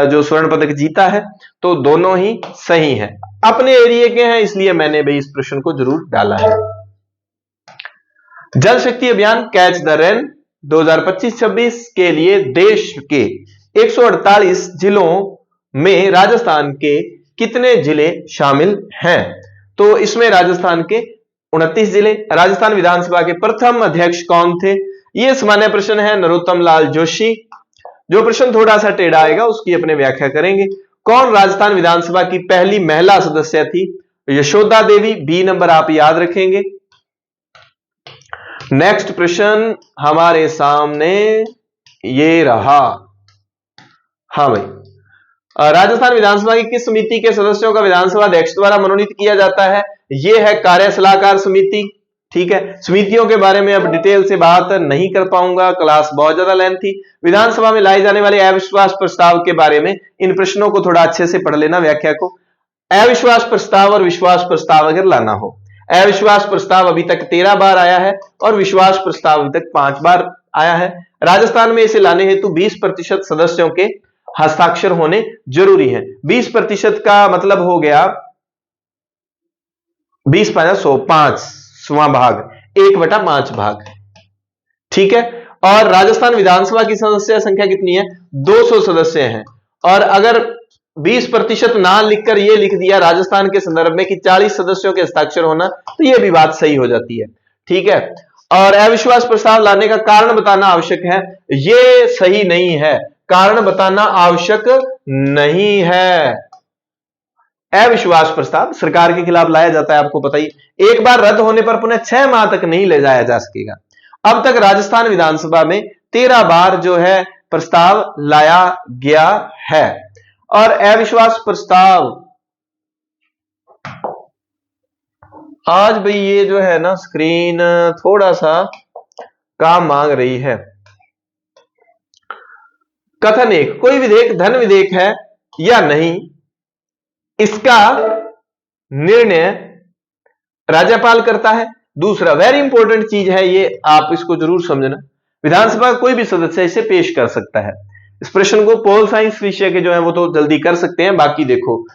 जो स्वर्ण पदक जीता है। तो दोनों ही सही हैं, अपने एरिया के हैं, इसलिए मैंने भी इस प्रश्न को जरूर डाला है। जल शक्ति अभियान कैच द रेन 2025-26 के लिए देश के 148 जिलों में राजस्थान के कितने जिले शामिल हैं? तो इसमें राजस्थान के 29 जिले। राजस्थान विधानसभा के प्रथम अध्यक्ष कौन थे? यह सामान्य प्रश्न है, नरोत्तम लाल जोशी। जो प्रश्न थोड़ा सा टेढ़ा आएगा उसकी अपने व्याख्या करेंगे। कौन राजस्थान विधानसभा की पहली महिला सदस्य थी? यशोदा देवी। बी नंबर आप याद रखेंगे। नेक्स्ट प्रश्न हमारे सामने ये रहा। हाँ भाई, राजस्थान विधानसभा की किस समिति के सदस्यों का विधानसभा अध्यक्ष द्वारा मनोनीत किया जाता है? यह है कार्य सलाहकार समिति। ठीक है, समितियों के बारे में अब डिटेल से बात नहीं कर पाऊंगा, क्लास बहुत ज्यादा लेंथ थी। विधानसभा में लाए जाने वाले अविश्वास प्रस्ताव के बारे में इन प्रश्नों को थोड़ा अच्छे से पढ़ लेना, व्याख्या को। अविश्वास प्रस्ताव और विश्वास प्रस्ताव अगर लाना हो, अविश्वास प्रस्ताव अभी तक 13 बार आया है और विश्वास प्रस्ताव अभी तक 5 बार आया है। राजस्थान में इसे लाने हेतु 20% सदस्यों के हस्ताक्षर होने जरूरी है। 20% का मतलब हो गया 20/100, 5वां भाग, 1/5 भाग। ठीक है, और राजस्थान विधानसभा की सदस्य संख्या कितनी है? 200 सदस्य हैं। और अगर 20% ना लिखकर यह लिख दिया राजस्थान के संदर्भ में कि 40 सदस्यों के हस्ताक्षर होना, तो यह भी बात सही हो जाती है। ठीक है, और अविश्वास प्रस्ताव लाने का कारण बताना आवश्यक है, यह सही नहीं है। कारण बताना आवश्यक नहीं है। अविश्वास प्रस्ताव सरकार के खिलाफ लाया जाता है, आपको पता ही। एक बार रद्द होने पर पुनः 6 माह तक नहीं ले जाया जा सकेगा। अब तक राजस्थान विधानसभा में 13 बार जो है प्रस्ताव लाया गया है। और अविश्वास प्रस्ताव आज भाई ये जो है ना, स्क्रीन थोड़ा सा काम मांग रही है। कथन 1, कोई विधेयक धन विधेयक है या नहीं, इसका निर्णय राज्यपाल करता है। दूसरा वेरी इंपॉर्टेंट चीज है ये, आप इसको जरूर समझना, विधानसभा का कोई भी सदस्य इसे पेश कर सकता है। इस प्रश्न को पोल साइंस विषय के जो है वो तो जल्दी कर सकते हैं, बाकी देखो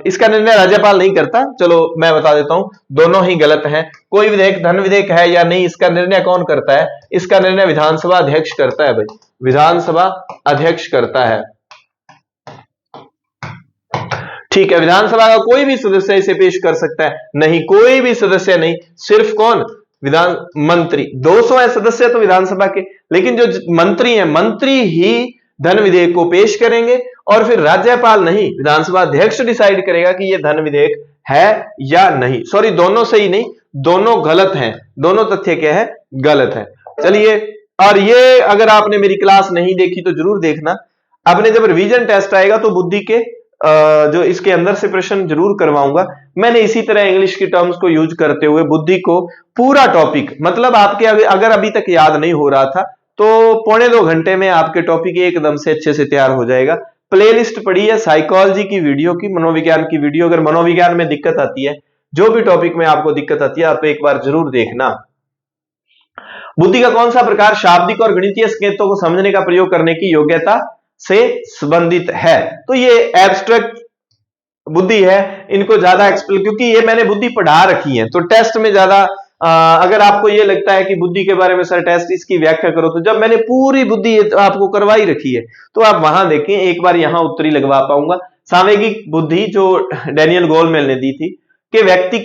इसका निर्णय राज्यपाल नहीं करता। चलो मैं बता देता हूं, दोनों ही गलत हैं। कोई विधेयक धन विधेयक है या नहीं, इसका निर्णय कौन करता है? इसका निर्णय विधानसभा अध्यक्ष करता है भाई, विधानसभा अध्यक्ष करता है। ठीक है, विधानसभा का कोई भी सदस्य इसे पेश कर सकता है? नहीं, कोई भी सदस्य नहीं, सिर्फ कौन? विधान मंत्री। 200 है सदस्य तो विधानसभा के, लेकिन जो मंत्री हैं, मंत्री ही धन विधेयक को पेश करेंगे और फिर राज्यपाल नहीं, विधानसभा अध्यक्ष डिसाइड करेगा कि यह धन विधेयक है या नहीं। सॉरी, दोनों सही नहीं, दोनों गलत हैं, दोनों तथ्य क्या है? गलत है। चलिए, और ये अगर आपने मेरी क्लास नहीं देखी तो जरूर देखना, आपने जब रिवीजन टेस्ट आएगा तो बुद्धि के जो इसके अंदर से प्रश्न जरूर करवाऊंगा। मैंने इसी तरह इंग्लिश की टर्म्स को यूज करते हुए बुद्धि को पूरा टॉपिक, मतलब आपके अगर अभी तक याद नहीं हो रहा था तो 1.25 घंटे में आपके टॉपिक एकदम से अच्छे से तैयार हो जाएगा। प्लेलिस्ट पड़ी है साइकोलॉजी की वीडियो की, मनोविज्ञान की वीडियो। अगर मनोविज्ञान में दिक्कत आती है, जो भी टॉपिक में आपको दिक्कत आती है, आप एक बार जरूर देखना। बुद्धि का कौन सा प्रकार शाब्दिक और गणितीय संकेतों को समझने का प्रयोग करने की योग्यता से संबंधित है? तो ये एब्स्ट्रैक्ट बुद्धि है, इनको ज्यादा क्योंकि ये मैंने बुद्धि पढ़ा रखी है, तो टेस्ट में ज्यादा अगर आपको ये लगता है कि बुद्धि के बारे में सर टेस्ट इसकी व्याख्या करो, तो जब मैंने पूरी बुद्धि आपको करवाई रखी है तो आप वहां देखें, एक बार यहां उत्तरी लगवा पाऊंगा। सामयिक बुद्धि जो डैनियल गोलमेल ने दी थी कि व्यक्ति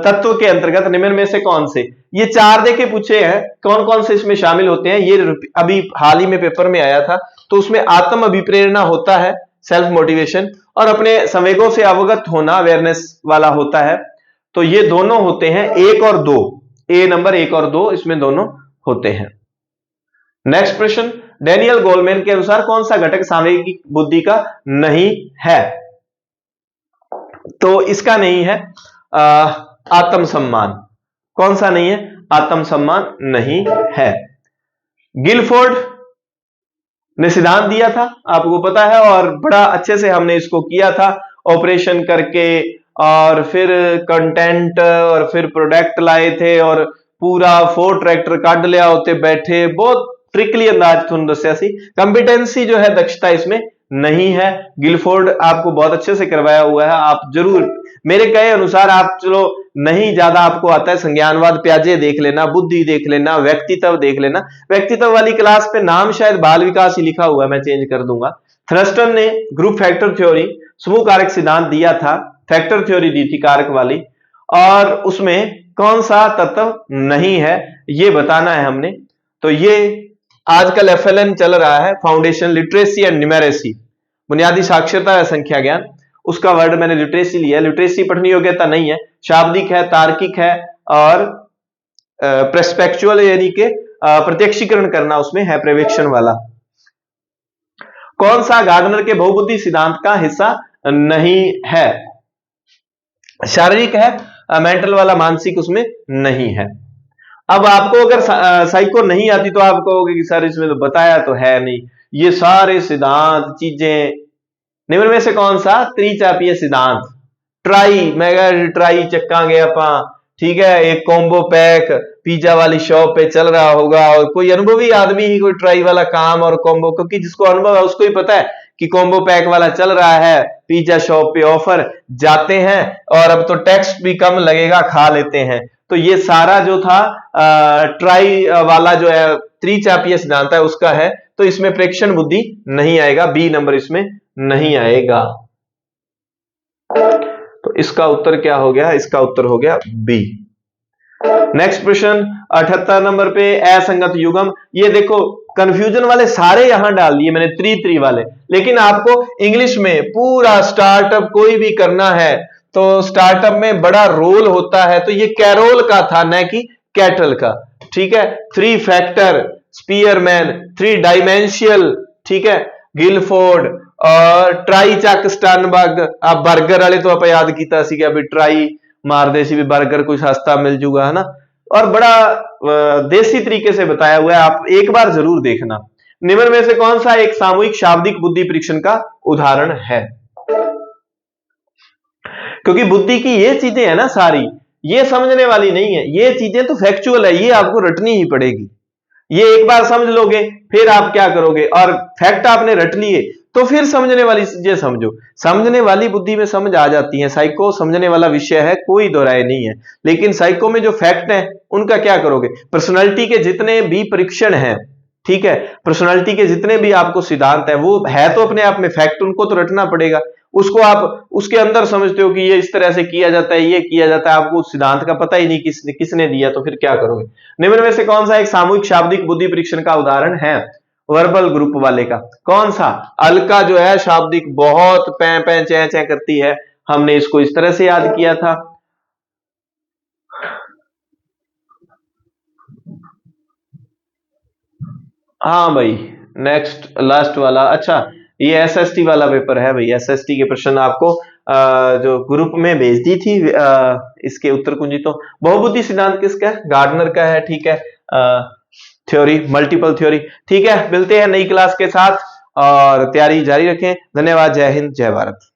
तत्व के अंतर्गत निम्न में से कौन से, ये 4 देखे पूछे हैं, कौन कौन से इसमें शामिल होते हैं। ये अभी हाल ही में पेपर में आया था, तो उसमें आत्म अभिप्रेरणा होता है, सेल्फ मोटिवेशन, और अपने संवेगों से अवगत होना, अवेयरनेस वाला होता है। तो ये दोनों होते हैं 1 और 2, ए नंबर 1 और 2 इसमें दोनों होते हैं। नेक्स्ट प्रश्न, डैनियल गोलमैन के अनुसार कौन सा घटक सामयिक बुद्धि का नहीं है? तो इसका नहीं है आत्मसम्मान। कौन सा नहीं है? आत्मसम्मान नहीं है। गिलफोर्ड ने सिद्धांत दिया था, आपको पता है, और बड़ा अच्छे से हमने इसको किया था ऑपरेशन करके, और फिर कंटेंट और फिर प्रोडक्ट लाए थे, और पूरा 4 ट्रैक्टर काट लिया होते बैठे, बहुत ट्रिकली अंदाज थोड़ा दस्या सी। कंपिटेंसी जो है, दक्षता इसमें नहीं है। गिलफोर्ड आपको बहुत अच्छे से करवाया हुआ है, आप जरूर मेरे कहे अनुसार, आप चलो नहीं ज्यादा आपको आता है संज्ञानवाद, प्याजे देख लेना, बुद्धि देख लेना, व्यक्तित्व देख लेना। व्यक्तित्व वाली क्लास पे नाम शायद बाल विकास ही लिखा हुआ है, मैं चेंज कर दूंगा। थ्रस्टन ने ग्रुप फैक्टर थ्योरी, समूह कारक सिद्धांत दिया था, फैक्टर थ्योरी दी थी कारक वाली, और उसमें कौन सा तत्व नहीं है ये बताना है हमने। तो ये आजकल FLN चल रहा है, फाउंडेशन लिटरेसी एंड न्यूमेरेसी, बुनियादी साक्षरता या संख्या ज्ञान, उसका वर्ड मैंने लिटरेसी लिया। लिटरेसी पठनीय योग्यता नहीं है, शाब्दिक है, तार्किक है, और प्रेस्पेक्चुअल यानी कि प्रत्यक्षीकरण करना उसमें है, पर्यवेक्षण वाला। कौन सा गार्डनर के बहुबुद्धि सिद्धांत का हिस्सा नहीं है? शारीरिक है, मेंटल वाला, मानसिक उसमें नहीं है। अब आपको अगर साइको नहीं आती तो आप कहोगे कि सर इसमें तो बताया तो है नहीं, ये सारे सिद्धांत चीजें, निम्न में से कौन सा त्रिचापीय सिद्धांत? ट्राई, मेगा ट्राई चक्कांगे अपा, ठीक है, एक कॉम्बो पैक पिज्जा वाली शॉप पे चल रहा होगा, और कोई अनुभवी आदमी ही कोई ट्राई वाला काम और कॉम्बो, क्योंकि जिसको अनुभव है उसको ही पता है कि कॉम्बो पैक वाला चल रहा है, पिज्जा शॉप पे ऑफर, जाते हैं, और अब तो टैक्स भी कम लगेगा, खा लेते हैं। तो ये सारा जो था ट्राई वाला जो है त्रिचापीय सिद्धांत है उसका है, तो इसमें प्रेक्षण बुद्धि नहीं आएगा, बी नंबर इसमें नहीं आएगा। तो इसका उत्तर क्या हो गया? इसका उत्तर हो गया बी। नेक्स्ट प्रश्न 78 नंबर पे, असंगत युग्म। ये देखो कंफ्यूजन वाले सारे यहां डाल दिए मैंने, त्रि वाले, लेकिन आपको इंग्लिश में पूरा स्टार्टअप कोई भी करना है तो स्टार्टअप में बड़ा रोल होता है, तो ये कैरोल का था, न कि कैटल का। ठीक है, 3 फैक्टर, स्पीयरमैन, 3 डायमेंशियल, ठीक है, गिलफोर्ड और ट्राई चक स्टनबर्ग। आप बर्गर वाले तो आप याद किया सी कि ट्राई मारदे सी भी बर्गर कुछ सस्ता मिल जूगा, है ना, और बड़ा देसी तरीके से बताया हुआ है, आप एक बार जरूर देखना। निम्न में से कौन सा एक सामूहिक शाब्दिक बुद्धि परीक्षण का उदाहरण है? क्योंकि बुद्धि की ये चीजें है ना सारी, ये समझने वाली नहीं है, ये चीजें तो फैक्चुअल है, ये आपको रटनी ही पड़ेगी। ये एक बार समझ लोगे फिर आप क्या करोगे, और फैक्ट आपने रट लिए तो फिर समझने वाली चीजें समझो। समझने वाली बुद्धि में समझ आ जाती है, साइको समझने वाला विषय है, कोई दो राय नहीं है। लेकिन साइको में जो फैक्ट है उनका क्या करोगे? पर्सनालिटी के जितने भी परीक्षण हैं, ठीक है, पर्सनालिटी के जितने भी आपको सिद्धांत है वो है तो अपने आप में फैक्ट, उनको तो रटना पड़ेगा। उसको आप उसके अंदर समझते हो कि ये इस तरह से किया जाता है, ये किया जाता है, आपको उस सिद्धांत का पता ही नहीं किसने दिया, तो फिर क्या करोगे? निम्न में से कौन सा एक सामूहिक शाब्दिक बुद्धि परीक्षण का उदाहरण है? वर्बल ग्रुप वाले का कौन सा? अलका जो है शाब्दिक बहुत पै पै चै चै करती है, हमने इसको इस तरह से याद किया था। हाँ भाई, नेक्स्ट लास्ट वाला। अच्छा, ये एसएसटी वाला पेपर है भाई, एसएसटी के प्रश्न आपको जो ग्रुप में भेज दी थी, इसके उत्तर कुंजी। तो बहुबुद्धि सिद्धांत किसका है? गार्डनर का है, ठीक है। Theory, multiple theory. ठीक है, मिलते हैं नई क्लास के साथ और तैयारी जारी रखें। धन्यवाद, जय हिंद, जय भारत।